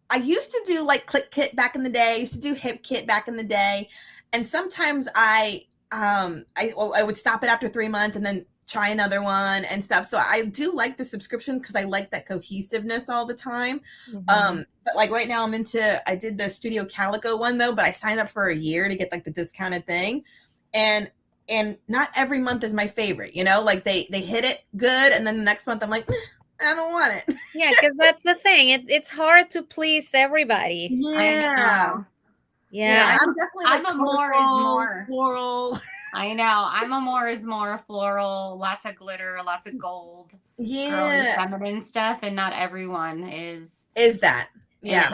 I used to do like Click Kit back in the day. I used to do Hip Kit back in the day, and sometimes I would stop it after 3 months and then try another one and stuff. So I do like the subscription because I like that cohesiveness all the time. But like right now I did the Studio Calico one though, but I signed up for a year to get like the discounted thing. And not every month is my favorite, you know, like they hit it good. And then the next month I'm like, I don't want it. Yeah. Cause that's the thing. It's hard to please everybody. Yeah. Yeah. I'm definitely like I'm a more is more floral. I know. I'm a more is more floral, lots of glitter, lots of gold. Yeah. Feminine stuff, and not everyone is that. Yeah.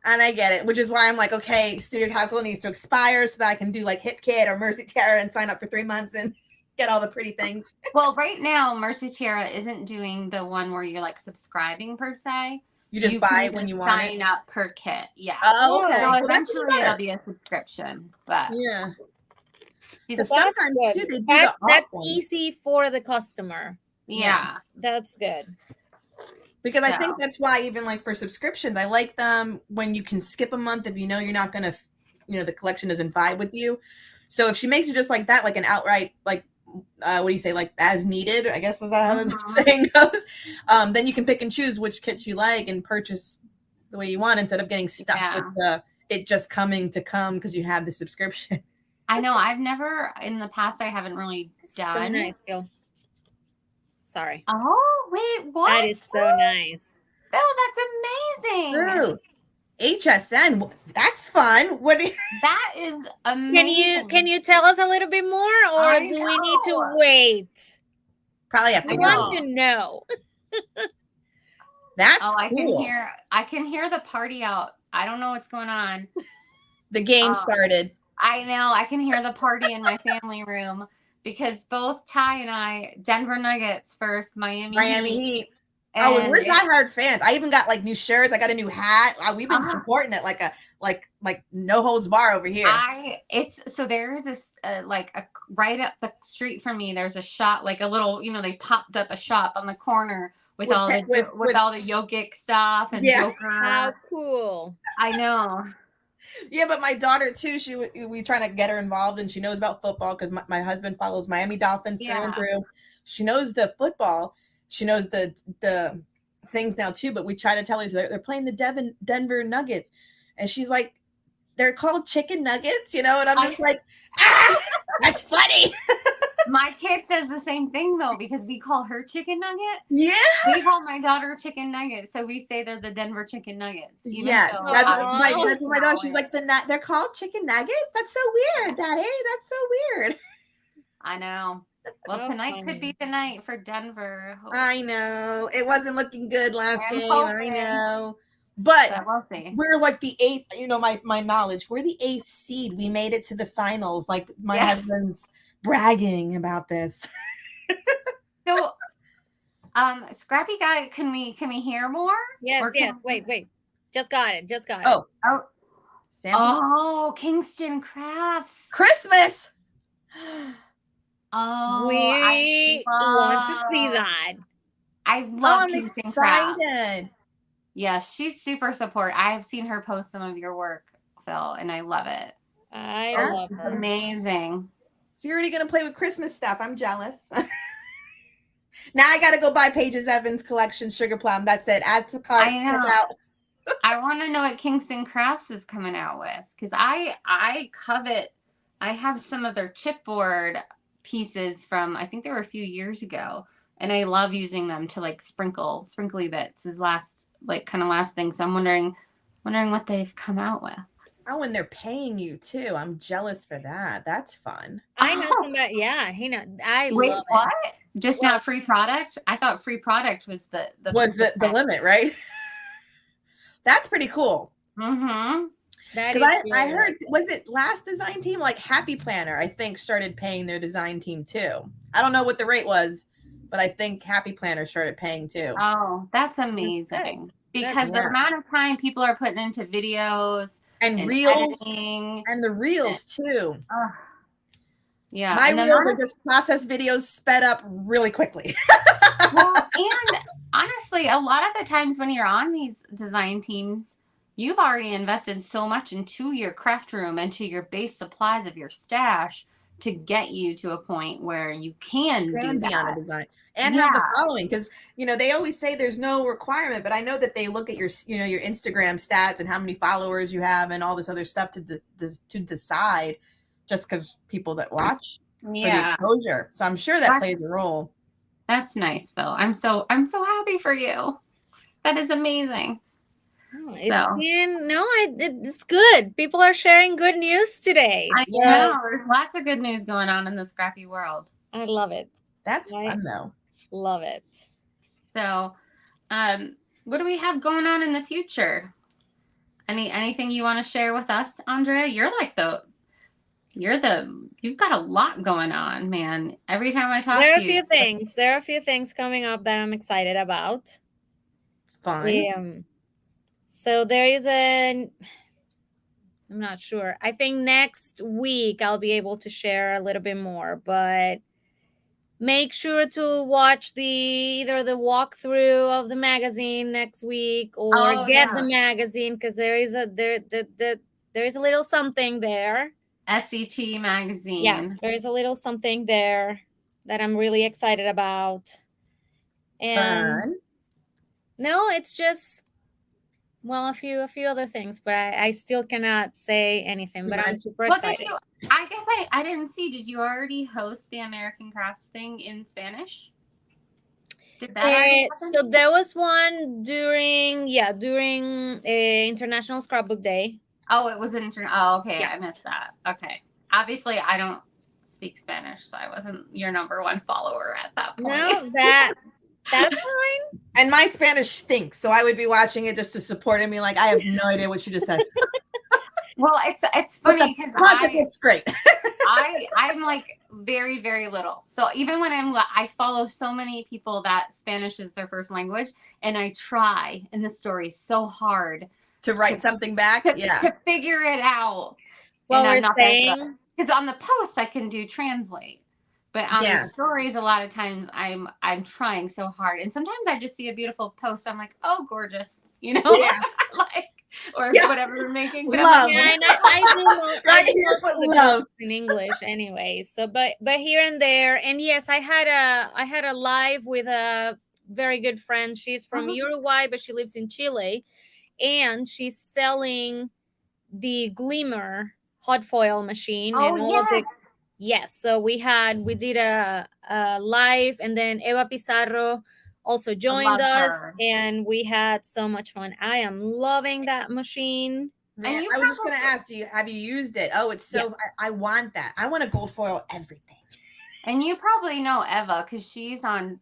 And I get it, which is why I'm like, okay, Studio Calcul needs to expire so that I can do like Hip Kit or Mercy Terra and sign up for 3 months and get all the pretty things. Well, right now, Mercy Terra isn't doing the one where you're like subscribing per se. You just buy it when you want it. Sign up per kit. Yeah. Oh, okay. So Well, eventually it'll be a subscription. But yeah. Because sometimes too, they do that's easy for the customer. Yeah. That's good. Because I think that's why even like for subscriptions, I like them when you can skip a month if you know you're not going to, the collection doesn't vibe with you. So if she makes it just like that, like an outright, like, what do you say, like as needed, I guess is that how the saying goes, then you can pick and choose which kits you like and purchase the way you want instead of getting stuck with it just coming to come because you have the subscription. I know. I've never, in the past, I haven't really done. So nice, Phil. Sorry. Oh, wait, what? That is so nice. Phil, that's amazing. Ooh, HSN, that's fun. What? That is amazing. Can you tell us a little bit more, or do we need to wait? Probably have to. I want to know. That's cool. I can hear the party out. I don't know what's going on. The game started. I know. I can hear the party in my family room because both Ty and I, Denver Nuggets first, Miami Heat. Oh, we're diehard fans. I even got like new shirts. I got a new hat. We've been supporting it like no holds bar over here. So there is this right up the street from me. There's a shop, like a little, they popped up a shop on the corner with all the Jokic stuff and Joker. How cool! I know. Yeah, but my daughter too. We trying to get her involved, and she knows about football because my husband follows Miami Dolphins through and through. She knows the football. She knows the things now too. But we try to tell her they're playing the Denver Nuggets, and she's like, they're called chicken nuggets, and I'm just like, that's funny. My kid says the same thing though, because we call her chicken nugget. Yeah. We call my daughter chicken nuggets. So we say they're the Denver chicken nuggets. Yes. That's what my daughter, she's like, they're called chicken nuggets? That's so weird, Daddy. That's so weird. I know. Well, tonight could be the night for Denver. I know. It wasn't looking good last game. I know. But we'll see. We're like the 8th, my knowledge, we're the 8th seed. We made it to the finals. Like my husband's bragging about this. So Scrappy got it. Can we hear more? Yes. Wait. Just got it. Oh. Sandy? Oh, Kingston Crafts. Christmas. Oh, we want to see that. I love Kingston Crafts. Excited. Yes, she's super support. I have seen her post some of your work, Phil, and I love it. I love her. Amazing. So you're already going to play with Christmas stuff. I'm jealous. Now I got to go buy Paige Evans' collection, Sugar Plum. That's it. Add to cart. I know. I want to know what Kingston Crafts is coming out with, because I covet. I have some of their chipboard pieces from, I think they were a few years ago, and I love using them to like sprinkly bits is last thing. So I'm wondering what they've come out with. Oh, and they're paying you too. I'm jealous for that. That's fun. I know somebody. Yeah, I Wait, love what? it. Just not free product? I thought free product was the limit, right? That's pretty cool. Mm-hmm. Because I heard, was it last design team, like Happy Planner, I think started paying their design team too. I don't know what the rate was, but I think Happy Planner started paying too. Oh, that's amazing. Because the amount of time people are putting into videos and reels editing, and the reels too. Yeah. My reels are just process videos sped up really quickly. Well, and honestly, a lot of the times when you're on these design teams, you've already invested so much into your craft room and to your base supplies of your stash to get you to a point where you can be on a design and have the following. Because, they always say there's no requirement, but I know that they look at your, your Instagram stats and how many followers you have and all this other stuff to decide, just because people that watch for the exposure. So I'm sure that plays a role. That's nice, Phil. I'm so happy for you. That is amazing. Oh, it's good. People are sharing good news today. I know. There's lots of good news going on in the scrappy world. I love it. That's fun, though. Love it. So, what do we have going on in the future? Anything you want to share with us, Andrea? You've got a lot going on, man. Every time I talk There are to a you. few things. There are a few things coming up that I'm excited about. Fun. So there is I'm not sure. I think next week I'll be able to share a little bit more, but make sure to watch either the walkthrough of the magazine next week or get the magazine, because there is a little something there. SET magazine. Yeah, there's a little something there that I'm really excited about. And Fun. no, it's just, well, a few other things, but I still cannot say anything. But I'm super excited. I guess I didn't see. Did you already host the American Crafts thing in Spanish? Did that already happen? So there was one during International Scrapbook Day. Oh, it was oh, okay. Yeah. I missed that. Okay. Obviously, I don't speak Spanish, so I wasn't your number one follower at that point. No, that's fine. And my Spanish stinks, so I would be watching it just to support it and be like, I have no idea what she just said. Well, it's funny because project looks great. I'm like very, very little. So even when I follow so many people that Spanish is their first language, and I try in the story so hard to write something back, to figure it out. What we're saying, because on the post I can do translate, but on the stories a lot of times I'm trying so hard, and sometimes I just see a beautiful post, I'm like, oh, gorgeous, like, or whatever we're making. But love. I do love in English anyway. So, but here and there, and yes, I had a live with a very good friend. She's from Uruguay, but she lives in Chile, and she's selling the Glimmer hot foil machine and all of the. Yes, so we did a live, and then Eva Pizarro also joined us, and we had so much fun. I am loving that machine. Man, I was just going to ask, have you used it? Oh, it's so, I want that. I want to gold foil everything. And you probably know Eva because she's on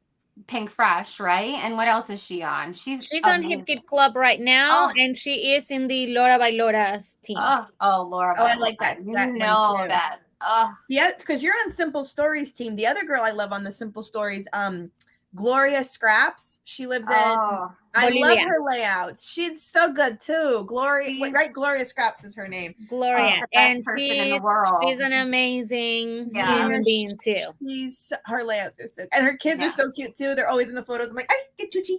Pink Fresh, right? And what else is she on? She's on Hip Kid Club right now, and she is in the Laura by Laura's team. Laura. I like that. You know that. Yeah, because you're on Simple Stories team. The other girl I love on the Simple Stories, Gloria Scraps. She lives in. I love her layouts. She's so good too. Gloria Scraps is her name. Gloria, and she's an amazing human being too. Her layouts are so, and her kids are so cute too. They're always in the photos. I'm like, get Chuchi.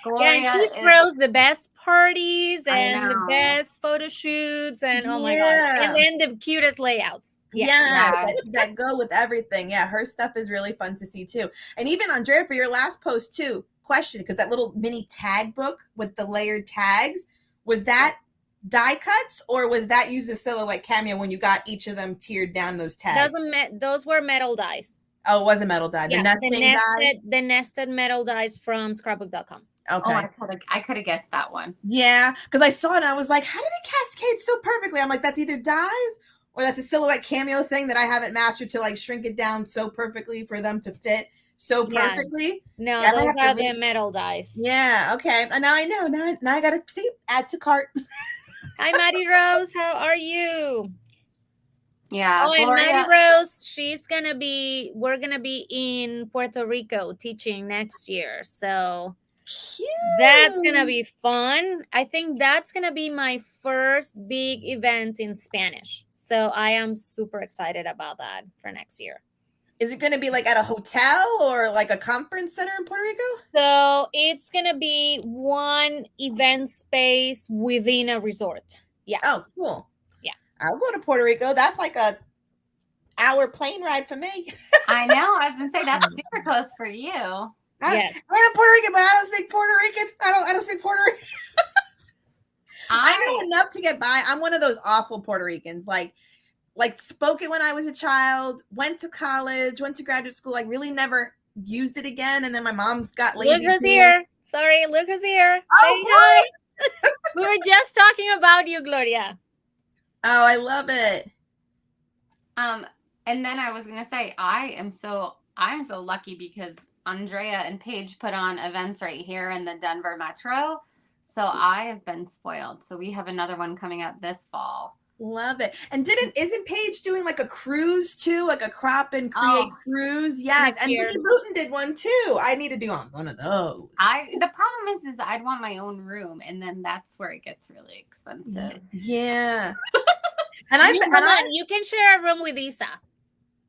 Gloria she throws the best parties and the best photo shoots, and oh my god, and then the cutest layouts. That go with everything. Yeah, her stuff is really fun to see too. And even Andrea, for your last post too, question, because that little mini tag book with the layered tags, was that die cuts, or was that used as silhouette cameo when you got each of them tiered down those tags? Those were metal dies. Oh, it was a metal die. The nested metal dies from scrapbook.com. Okay. I could have guessed that one. Yeah, because I saw it and I was like, how do they cascade so perfectly? I'm like, that's either dies or that's a silhouette cameo thing that I haven't mastered to like shrink it down so perfectly for them to fit so perfectly. No, those are the metal dies. Yeah, okay. And now I know. Now I gotta add to cart. Hi, Maddie Rose. How are you? Yeah. Oh, and Maddie Rose, we're gonna be in Puerto Rico teaching next year. So that's gonna be fun. I think that's gonna be my first big event in Spanish. So I am super excited about that for next year. Is it going to be like at a hotel or like a conference center in Puerto Rico? So it's going to be one event space within a resort. Yeah. Oh, cool. Yeah. I'll go to Puerto Rico. That's like a hour plane ride for me. I know. I was going to say that's super close for you. Yes. I'm in Puerto Rican, but I don't speak Puerto Rican. I don't speak Puerto Rican. I know enough to get by. I'm one of those awful Puerto Ricans. Like spoke it when I was a child, went to college, went to graduate school, like really never used it again. And then my mom's got lazy. Look who's here. Sorry, look who's here. Oh, we were just talking about you, Gloria. Oh, I love it. And then I was gonna say I'm so lucky because Andrea and Paige put on events right here in the Denver metro. So I have been spoiled. So we have another one coming up this fall. Love it. And isn't Paige doing like a cruise too, like a crop and create cruise? Yes. Next And year. Vicky Booten did one too. I need to do one of those. The problem is I'd want my own room, and then that's where it gets really expensive. Yeah. You can share a room with Isa.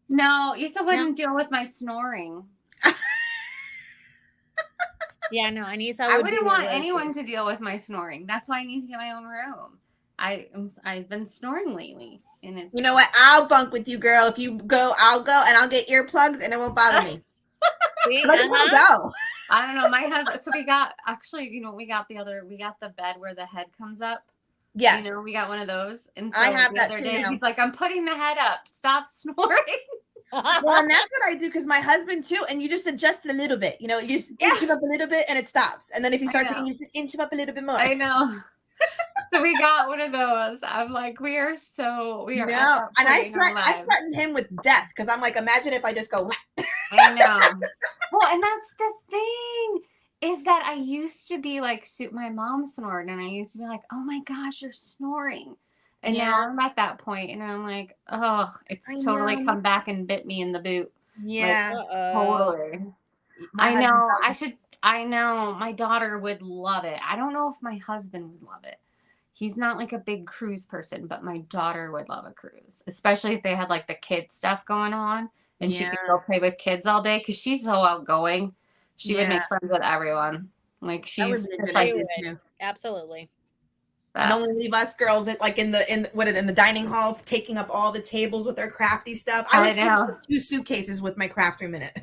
No, Isa wouldn't deal with my snoring. Yeah, no, and Isa I wouldn't want anyone to deal with my snoring. That's why I need to get my own room. I've been snoring lately, and it's... You know what? I'll bunk with you, girl. If you go, I'll go, and I'll get earplugs, and it won't bother me. I just want to go. I don't know. My husband. So we got we got the bed where the head comes up. Yeah. We got one of those. And so I have the that other too day, now. he's like, I'm putting the head up. Stop snoring. Well, and that's what I do because my husband too, and you just adjust it a little bit. You just inch him up a little bit, and it stops. And then if you start taking, you just inch him up a little bit more. I know. So we got one of those. I'm like, we are. No, and I threatened him with death because I'm like, imagine if I just go. I know. Well, and that's the thing is that I used to be like, my mom snored, and I used to be like, oh my gosh, you're snoring. And now I'm at that point, and I'm like, oh, it's totally come back and bit me in the boot. Yeah, totally. I know. I know. My daughter would love it. I don't know if my husband would love it. He's not like a big cruise person, but my daughter would love a cruise, especially if they had like the kids stuff going on, and she could go play with kids all day because she's so outgoing. She would make friends with everyone. Like she's absolutely. And only leave us girls in the dining hall, taking up all the tables with their crafty stuff. I know 2 suitcases with my craft room in it.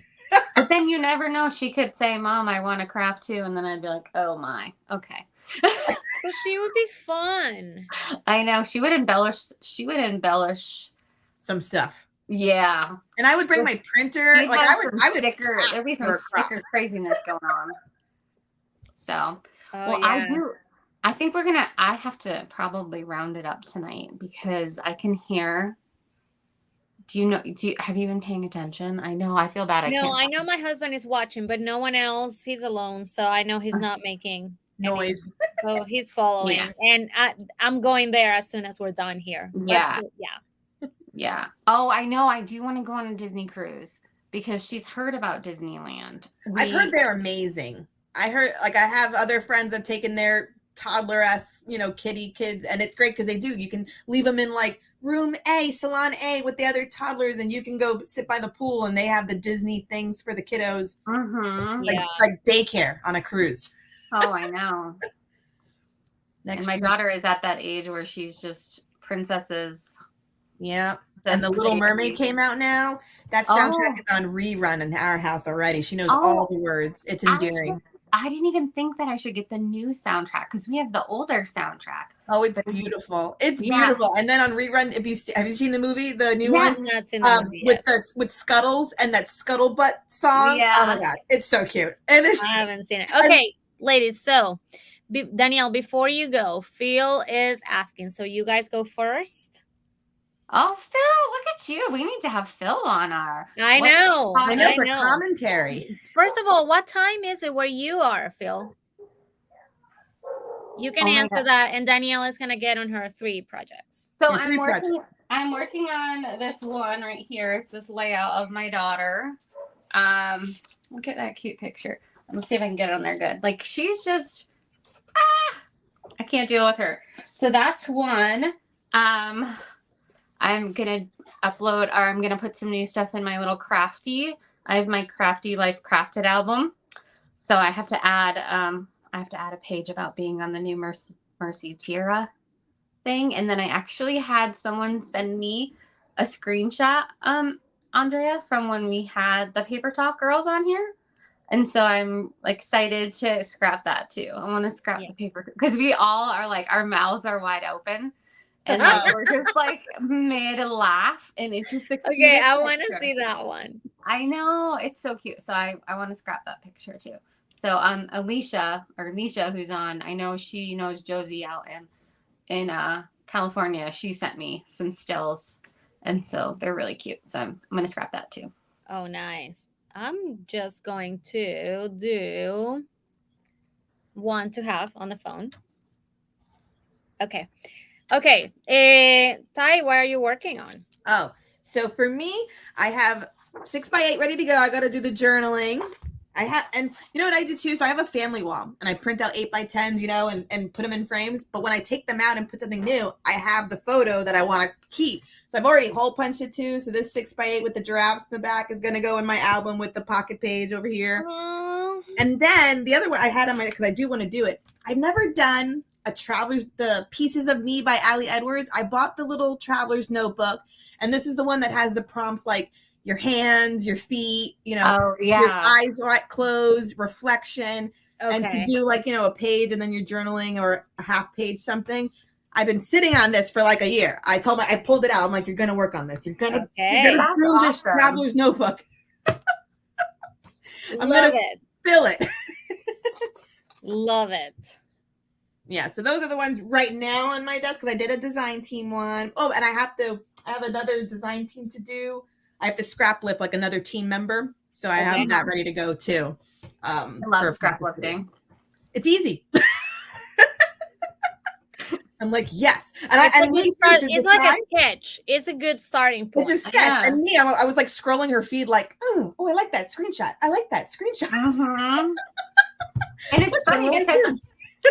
But then you never know. She could say, "Mom, I want to craft too," and then I'd be like, "Oh my, okay." But she would be fun. I know she would embellish. Some stuff. Yeah, and I would bring my printer. Like I would sticker. There'd be some sticker craziness going on. So, I think I have to probably round it up tonight because I can hear. Have you been paying attention? I know. I feel bad. I know my husband is watching, but no one else. He's alone, so I know he's not making noise. So he's following, and I'm going there as soon as we're done here. Yeah. Oh, I know. I do want to go on a Disney cruise because she's heard about Disneyland. I've heard they're amazing. I have other friends that have taken their toddler-esque, kitty kids, and it's great because you can leave them in like room A, salon A with the other toddlers, and you can go sit by the pool, and they have the Disney things for the kiddos. Mm-hmm. Like daycare on a cruise. Oh, I know. And my daughter is at that age where she's just princesses. Yeah. And The Little Mermaid came out now. That soundtrack is on rerun in our house already. She knows all the words. It's endearing. I didn't even think that I should get the new soundtrack because we have the older soundtrack. Oh, it's beautiful. It's beautiful. And then on rerun, have you seen the movie, the new one? Not seen the movie yet. with Scuttles and that Scuttlebutt song? Yeah. Oh my God, it's so cute. I haven't seen it. Okay, ladies. So, Danielle, before you go, Phil is asking. So you guys go first. Oh, Phil, look at you. We need to have Phil on our... I know for commentary. First of all, what time is it where you are, Phil? You can answer that, and Danielle is going to get on her 3 projects. So I'm working on this one right here. It's this layout of my daughter. Look at that cute picture. Let's see if I can get it on there good. Like, she's just... I can't deal with her. So that's one. I'm going to upload, or I'm going to put some new stuff in my little crafty. I have my Crafty Life Crafted album. So I have to add a page about being on the new Mercy Tierra thing. And then I actually had someone send me a screenshot, Andrea, from when we had the Paper Talk girls on here. And so I'm excited to scrap that too. I want to scrap the paper because we all are like, our mouths are wide open. And we're just like mid laugh, and it's just the cutest okay. I want to see that one. I know, it's so cute. So I want to scrap that picture too. So Alicia, who's on, I know she knows Josie out in California. She sent me some stills, and so they're really cute. So I'm gonna scrap that too. Oh, nice. I'm just going to do want to have on the phone. Okay. Okay. Ty, what are you working on? Oh, so for me, I have 6x8 ready to go. I got to do the journaling. And you know what I do too? So I have a family wall and I print out 8x10s, and put them in frames. But when I take them out and put something new, I have the photo that I want to keep. So I've already hole punched it too. So this 6x8 with the giraffes in the back is going to go in my album with the pocket page over here. Aww. And then the other one I had on my, because I do want to do it. I've never done the Pieces of Me by Ali Edwards. I bought the little traveler's notebook. And this is the one that has the prompts like your hands, your feet, your eyes closed, reflection, and to do like, a page and then you're journaling or a half page something. I've been sitting on this for like a year. I pulled it out. I'm like, you're going to work on this. You're going to do this traveler's notebook. I'm going to fill it. Love it. Yeah. So those are the ones right now on my desk because I did a design team one. Oh, and I have another design team to do. I have to scrap lip like another team member. So I have that ready to go too. I love scrap lifting. It's easy. I'm like, yes. And it's like a sketch. It's a good starting point. It's a sketch. Yeah. And me, I was like scrolling her feed like, oh, I like that screenshot. I like that screenshot. Mm-hmm. And it's funny because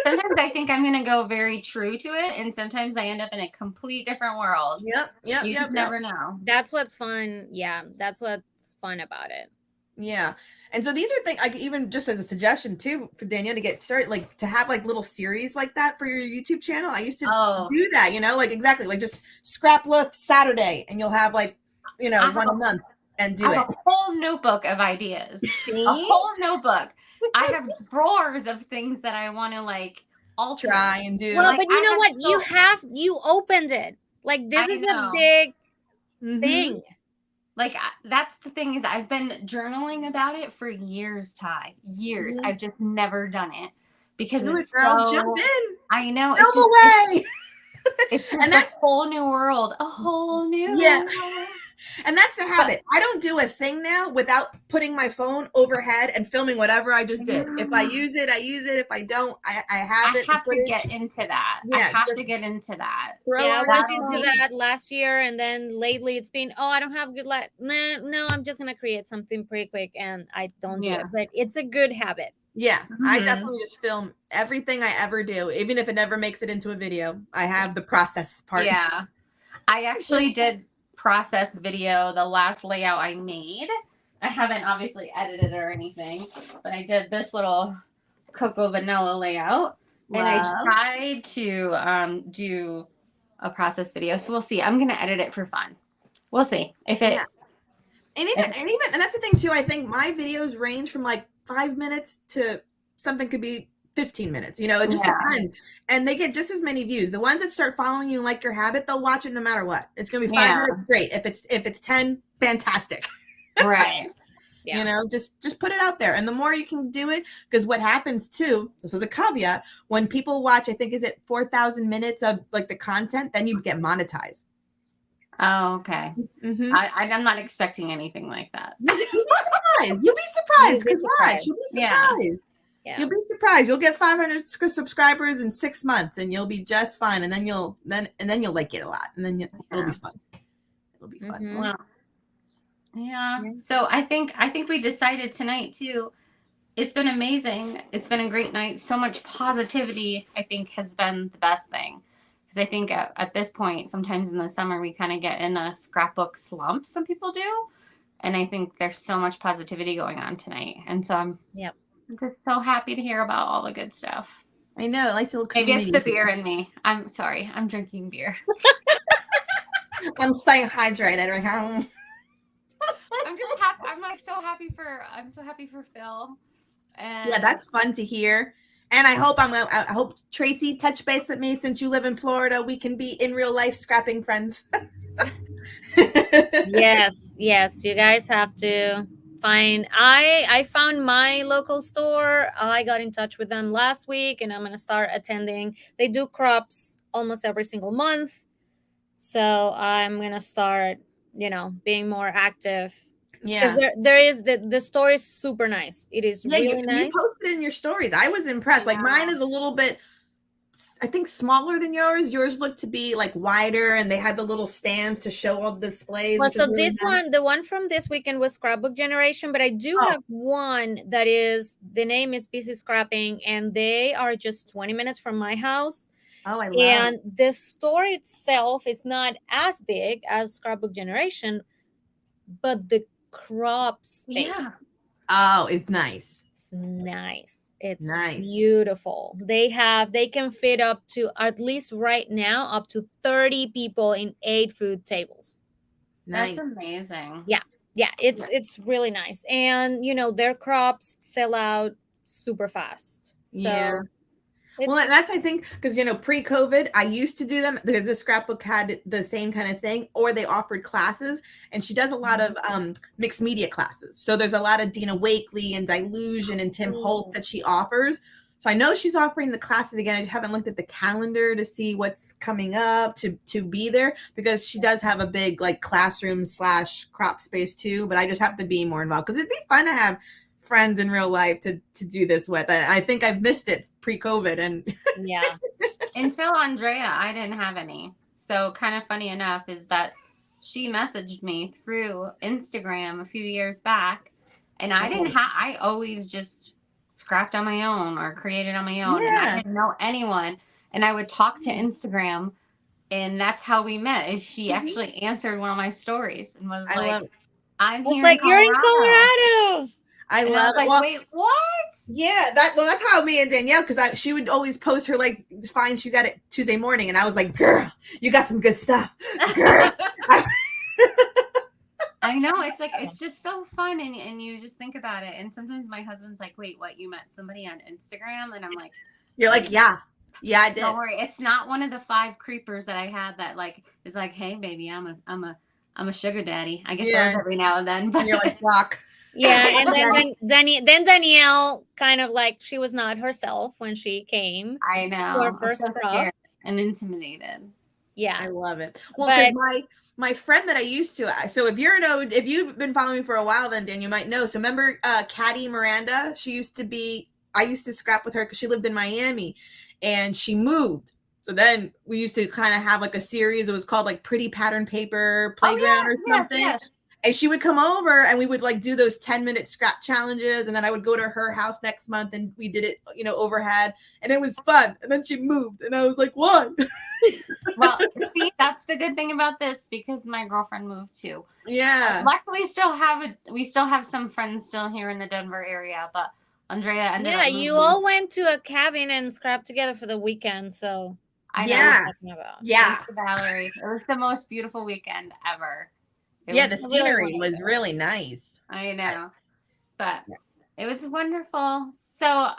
sometimes I think I'm going to go very true to it. And sometimes I end up in a complete different world. Yep. You just never know. That's what's fun. Yeah. That's what's fun about it. Yeah. And so these are things like even just as a suggestion too for Danielle to get started, like to have like little series like that for your YouTube channel. I used to do that, like exactly like just scrap lift Saturday and you'll have like, one a month and do it. A whole notebook of ideas. A whole notebook. I have drawers of things that I want to like alter. Try and do. Well, but you know what? You opened it. Like this is a big thing. Like that's the thing is I've been journaling about it for years, Ty. Years. I've just never done it because it's so. Jump in. I know. It's just a whole new world. A whole new world. And that's the habit. I don't do a thing now without putting my phone overhead and filming whatever I just did. If I use it, I use it. If I don't, I have it. I have to get into that. Yeah, I have to get into that. Yeah, I was into that last year. And then lately it's been, I don't have good light. No, I'm just going to create something pretty quick. And I don't do it. But it's a good habit. Yeah, I definitely just film everything I ever do. Even if it never makes it into a video, I have the process part. Yeah, I actually did process video the last layout I made. I haven't obviously edited or anything, but I did this little cocoa vanilla layout. Wow. And I tried to do a process video. So we'll see. I'm going to edit it for fun. We'll see if it. Yeah. And that's the thing too. I think my videos range from like 5 minutes to something could be 15 minutes. It just depends. And they get just as many views. The ones that start following you and like your habit, they'll watch it no matter what. It's going to be 5 minutes. Great. If it's 10, fantastic. Right. Just put it out there. And the more you can do it, because what happens too, this is a caveat, when people watch, I think, is it 4,000 minutes of like the content, then you get monetized. Oh, okay. Mm-hmm. I'm not expecting anything like that. You'll be surprised. Because watch, you'll be surprised. Yeah. You'll be surprised. You'll get 500 subscribers in 6 months, and you'll be just fine. And then you'll like it a lot, and then it'll be fun. It'll be fun. Mm-hmm. Wow. Yeah. So I think we decided tonight too. It's been amazing. It's been a great night. So much positivity, I think, has been the best thing. Because I think at this point, sometimes in the summer, we kind of get in a scrapbook slump. Some people do. And I think there's so much positivity going on tonight. And so I'm just so happy to hear about all the good stuff. I know. I like to look. Maybe it's the beer in me. I'm sorry. I'm drinking beer. I'm staying hydrated right now. I'm just happy. I'm so happy for Phil. And yeah, that's fun to hear. And I hope Tracy touch base with me since you live in Florida. We can be in real life scrapping friends. Yes. You guys have to find. I found my local store. I got in touch with them last week, and I'm gonna start attending. They do crops almost every single month, so I'm gonna start, being more active Yeah. There is the store is super nice. It is Yeah, really you nice. posted in your stories. I was impressed. Like mine is a little bit, I think, smaller than yours. Yours looked to be like wider, and they had the little stands to show all the displays, Well, which was so really this nice. one, the one from this weekend was Scrapbook Generation, but I do Oh. have one that is, the name is Busy Scrapping, and they are just 20 minutes from my house. Oh, I love. And the store itself is not as big as Scrapbook Generation, but the crop space. Yeah. Oh, it's nice. It's nice. It's Nice. beautiful. They can fit up to, at least right now, up to 30 people in 8 food tables. Nice. That's amazing. Yeah, it's really nice. And their crops sell out super fast. So Yeah. Well, that's, I think, because pre-COVID, I used to do them because this scrapbook had the same kind of thing, or they offered classes, and she does a lot of mixed media classes. So there's a lot of Dina Wakely and Dilution and Tim Holtz that she offers. So I know she's offering the classes again. I just haven't looked at the calendar to see what's coming up to be there, because she does have a big like classroom / crop space too. But I just have to be more involved, because it'd be fun to have friends in real life to do this with. I think I've missed it pre-COVID, and yeah. Until Andrea, I didn't have any. So kind of funny enough is that she messaged me through Instagram a few years back, and I didn't have. I always just scrapped on my own or created on my own, and I didn't know anyone. And I would talk to Instagram, and that's how we met. Is she actually answered one of my stories and was like, "I'm here." Like, you're in Colorado. I love it. Like, well, wait, what? Yeah, that's how me and Danielle, because she would always post her like finds she got it Tuesday morning, and I was like, "Girl, you got some good stuff, girl." I know, it's like, it's just so fun, and you just think about it, and sometimes my husband's like, "Wait, what? You met somebody on Instagram?" And I'm like, "You're like, yeah, I did." Don't worry, it's not one of the 5 creepers that I had that like is like, "Hey, baby, I'm a sugar daddy." I get those every now and then, but and you're like, "Fuck." Yeah, and then Danielle kind of like, she was not herself when she came. I know. To her first crop. And intimidated. Yeah, I love it. Well, because my friend that I used to, so if you've been following me for a while, then Dan, you might know. So remember Caddy Miranda? I used to scrap with her because she lived in Miami, and she moved. So then we used to kind of have like a series. It was called like Pretty Pattern Paper Playground or something. Yes. And she would come over, and we would like do those 10-minute scrap challenges. And then I would go to her house next month, and we did it, overhead, and it was fun. And then she moved, and I was like, what? Well, see, that's the good thing about this, because my girlfriend moved too. Yeah. Luckily, we still have some friends still here in the Denver area, but Andrea ended up moving. You all went to a cabin and scrapped together for the weekend, so I know what I'm talking about. Yeah. Valerie. It was the most beautiful weekend ever. The scenery was really nice. I know. But it was wonderful. So,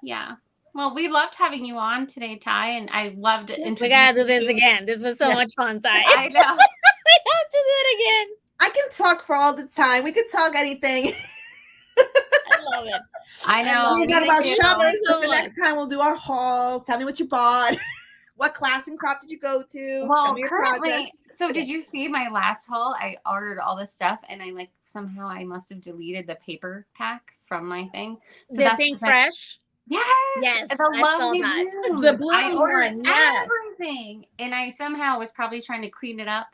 yeah. Well, we loved having you on today, Ty, and I loved introducing We gotta do this again. This was so much fun, Ty. I know. We have to do it again. I can talk for all the time. We could talk anything. I love it. I know. We talk about shopping. So the next time we'll do our hauls. Tell me what you bought. What class and crop did you go to? Well, show me your project. So did you see my last haul? I ordered all this stuff, and I somehow I must have deleted the paper pack from my thing. So the Pink Fresh? Yes. The lovely blue. The blue one, yes. Everything. And I somehow was probably trying to clean it up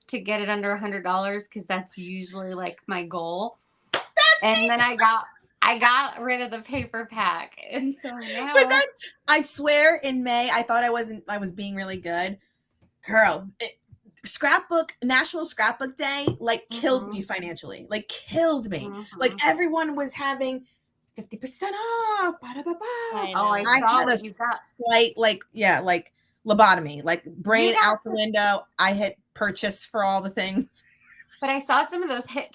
to get it under $100, because that's usually like my goal. And then I got rid of the paper pack, and so now. But I swear, in May, I thought I was being really good, girl. National Scrapbook Day, like killed me financially, like killed me. Like everyone was having 50% off. I saw had a slight like lobotomy, like brain out the window. I hit purchase for all the things. But I saw some of those hip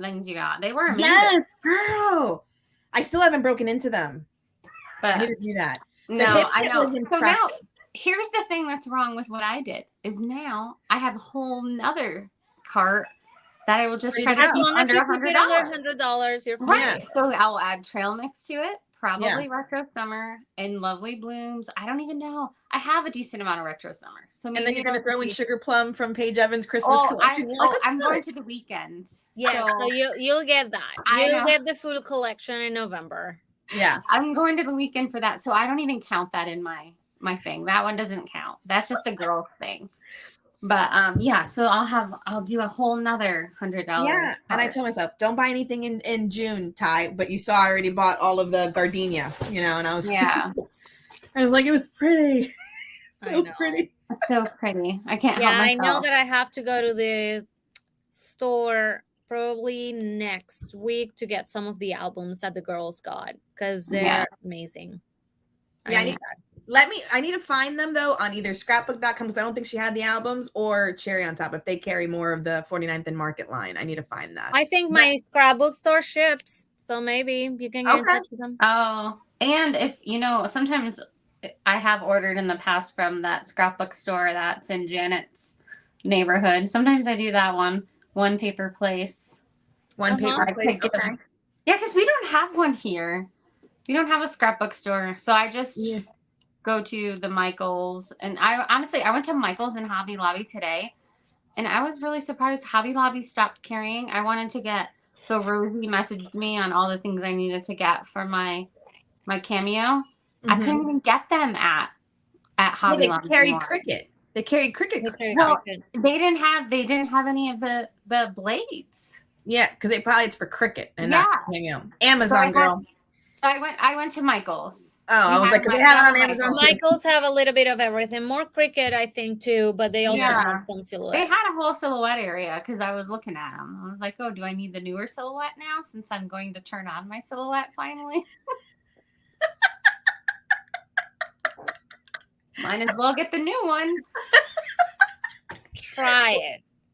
things you got. They were amazing. Yes, girl. I still haven't broken into them. But I need to do that. No, I know. So now, here's the thing that's wrong with what I did, is now I have a whole nother cart that I will just try to keep under $100. $100, you're fine. Right. So I'll add trail mix to it, probably retro summer and lovely blooms. I don't even know. I have a decent amount of retro summer, so maybe And then you're gonna it'll throw in be- Sugar Plum from Paige Evans' Christmas collection. You're like, let's I'm do going it. to the weekend. Yeah, so So you'll get that. I You'll know. get the full collection in November. Yeah. I'm going to the weekend for that, so I don't even count that in my thing. That one doesn't count. That's just a girl thing. But yeah, so I'll do a whole nother $100. Yeah. And I card. tell myself, don't buy anything in June, Ty. But you saw I already bought all of the gardenia, you know, and I was Yeah. I was like, it was pretty. I So know. pretty. It's so pretty. I can't Yeah, help I myself. know that I have to go to the store probably next week to get some of the albums that the girls got because they're amazing. Yeah, I I need to find them though on either scrapbook.com because I don't think she had the albums, or Cherry on Top if they carry more of the 49th and Market line. I need to find that. I think my scrapbook store ships, so maybe you can get in touch with them. Oh, and if sometimes I have ordered in the past from that scrapbook store that's in Janet's neighborhood. Sometimes I do that one paper place. One paper I place. could get Okay. Yeah, because we don't have one here. We don't have a scrapbook store, so I just go to the Michaels. And I went to Michaels and Hobby Lobby today, and I was really surprised Hobby Lobby stopped carrying. I wanted to get, so Rosie messaged me on all the things I needed to get for my cameo. I couldn't even get them at Hobby They Lobby carry anymore. Cricket. They carry Cricket. Well, they didn't have any of the blades. Yeah, because it's for Cricket and not Cameo. Amazon girl. So I went to Michael's. Oh, I was like, because they have it on Amazon too. Michael's have a little bit of everything. More Cricket, I think, too, but they also have some silhouette. They had a whole silhouette area because I was looking at them. I was like, oh, do I need the newer silhouette now since I'm going to turn on my silhouette finally? Might as well get the new one. Try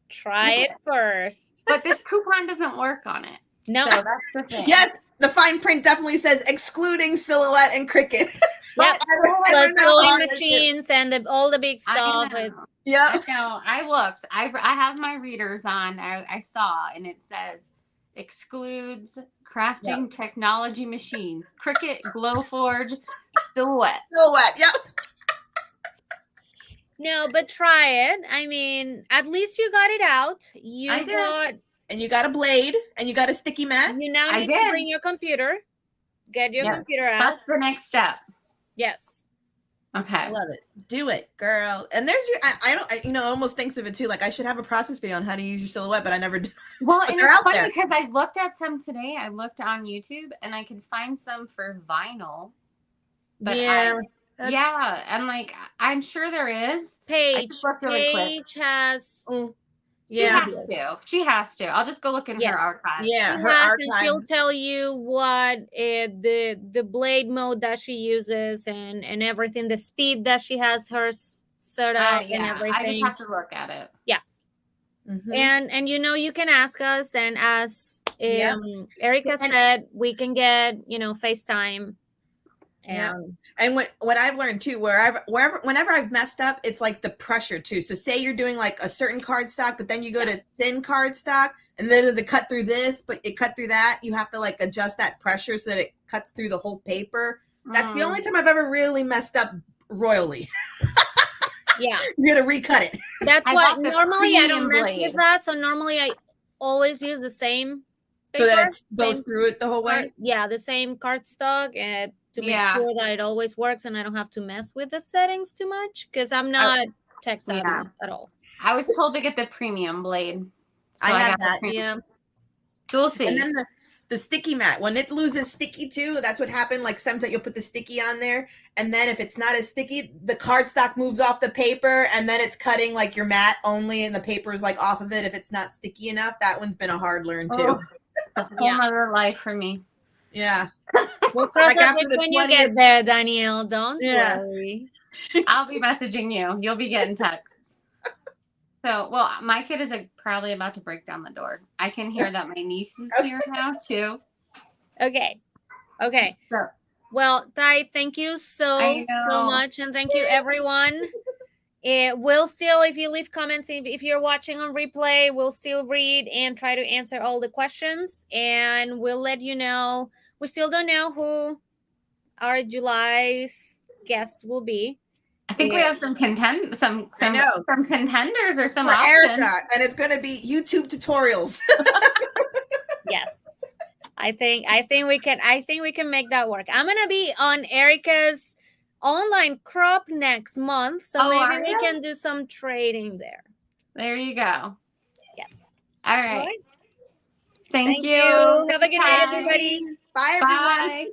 it first. But this coupon doesn't work on it. No. So that's the thing. Yes, the fine print definitely says excluding Silhouette and Cricket. Yep. Plus sewing machines and all the big stuff. Yeah. No, I looked. I have my readers on. I saw, and it says excludes crafting technology machines, Cricut, Glowforge, Silhouette. Yep. No, but try it. I mean, at least you got it out. And you got a blade, and you got a sticky mat. You now need to bring your computer. Get your computer out. That's the next step. Yes. Okay. I love it. Do it, girl. And there's I almost thinks of it too. Like I should have a process video on how to use your Silhouette, but I never do. Well, and it's funny because I looked at some today. I looked on YouTube and I could find some for vinyl. But and like I'm sure there is. Paige has. She has to. I'll just go look in her archive. Yeah, her archive. And she'll tell you what the blade mode that she uses and everything, the speed that she has her set up and everything. I just have to look at it. Yeah. Mm-hmm. And you can ask us, and as Erica said, we can get FaceTime. And what I've learned too, whenever I've messed up, it's like the pressure too. So say you're doing like a certain cardstock, but then you go to thin cardstock, and then it cut through this, but it cut through that. You have to like adjust that pressure so that it cuts through the whole paper. That's the only time I've ever really messed up royally. Yeah, you got to recut it. That's why normally I don't mess with that. So normally I always use the same paper, so that it goes through it the whole way. The same cardstock and. To make sure that it always works and I don't have to mess with the settings too much because I'm not tech savvy at all. I was told to get the premium blade. So I have that, So we'll see. And then the sticky mat, when it loses sticky too, that's what happened. Like sometimes you'll put the sticky on there, and then if it's not as sticky, the cardstock moves off the paper, and then it's cutting like your mat only, and the paper is like off of it if it's not sticky enough. That one's been a hard learn too. A whole other life for me. Yeah. We'll cross it when you get there, Danielle. Don't worry. I'll be messaging you. You'll be getting texts. So, my kid is probably about to break down the door. I can hear that my niece is here now too. Okay. So, well, Ty, thank you so much, and thank you everyone. We'll still, if you leave comments, if you're watching on replay, we'll still read and try to answer all the questions, and we'll let you know. We still don't know who our July's guest will be. I think we have some contenders or some for options. Erica, and it's going to be YouTube tutorials. Yes. I think we can make that work. I'm going to be on Erica's online crop next month, so maybe we can do some trading there. There you go. Yes. All right. Thank you. Have a good night, everybody. Bye, everyone. Bye.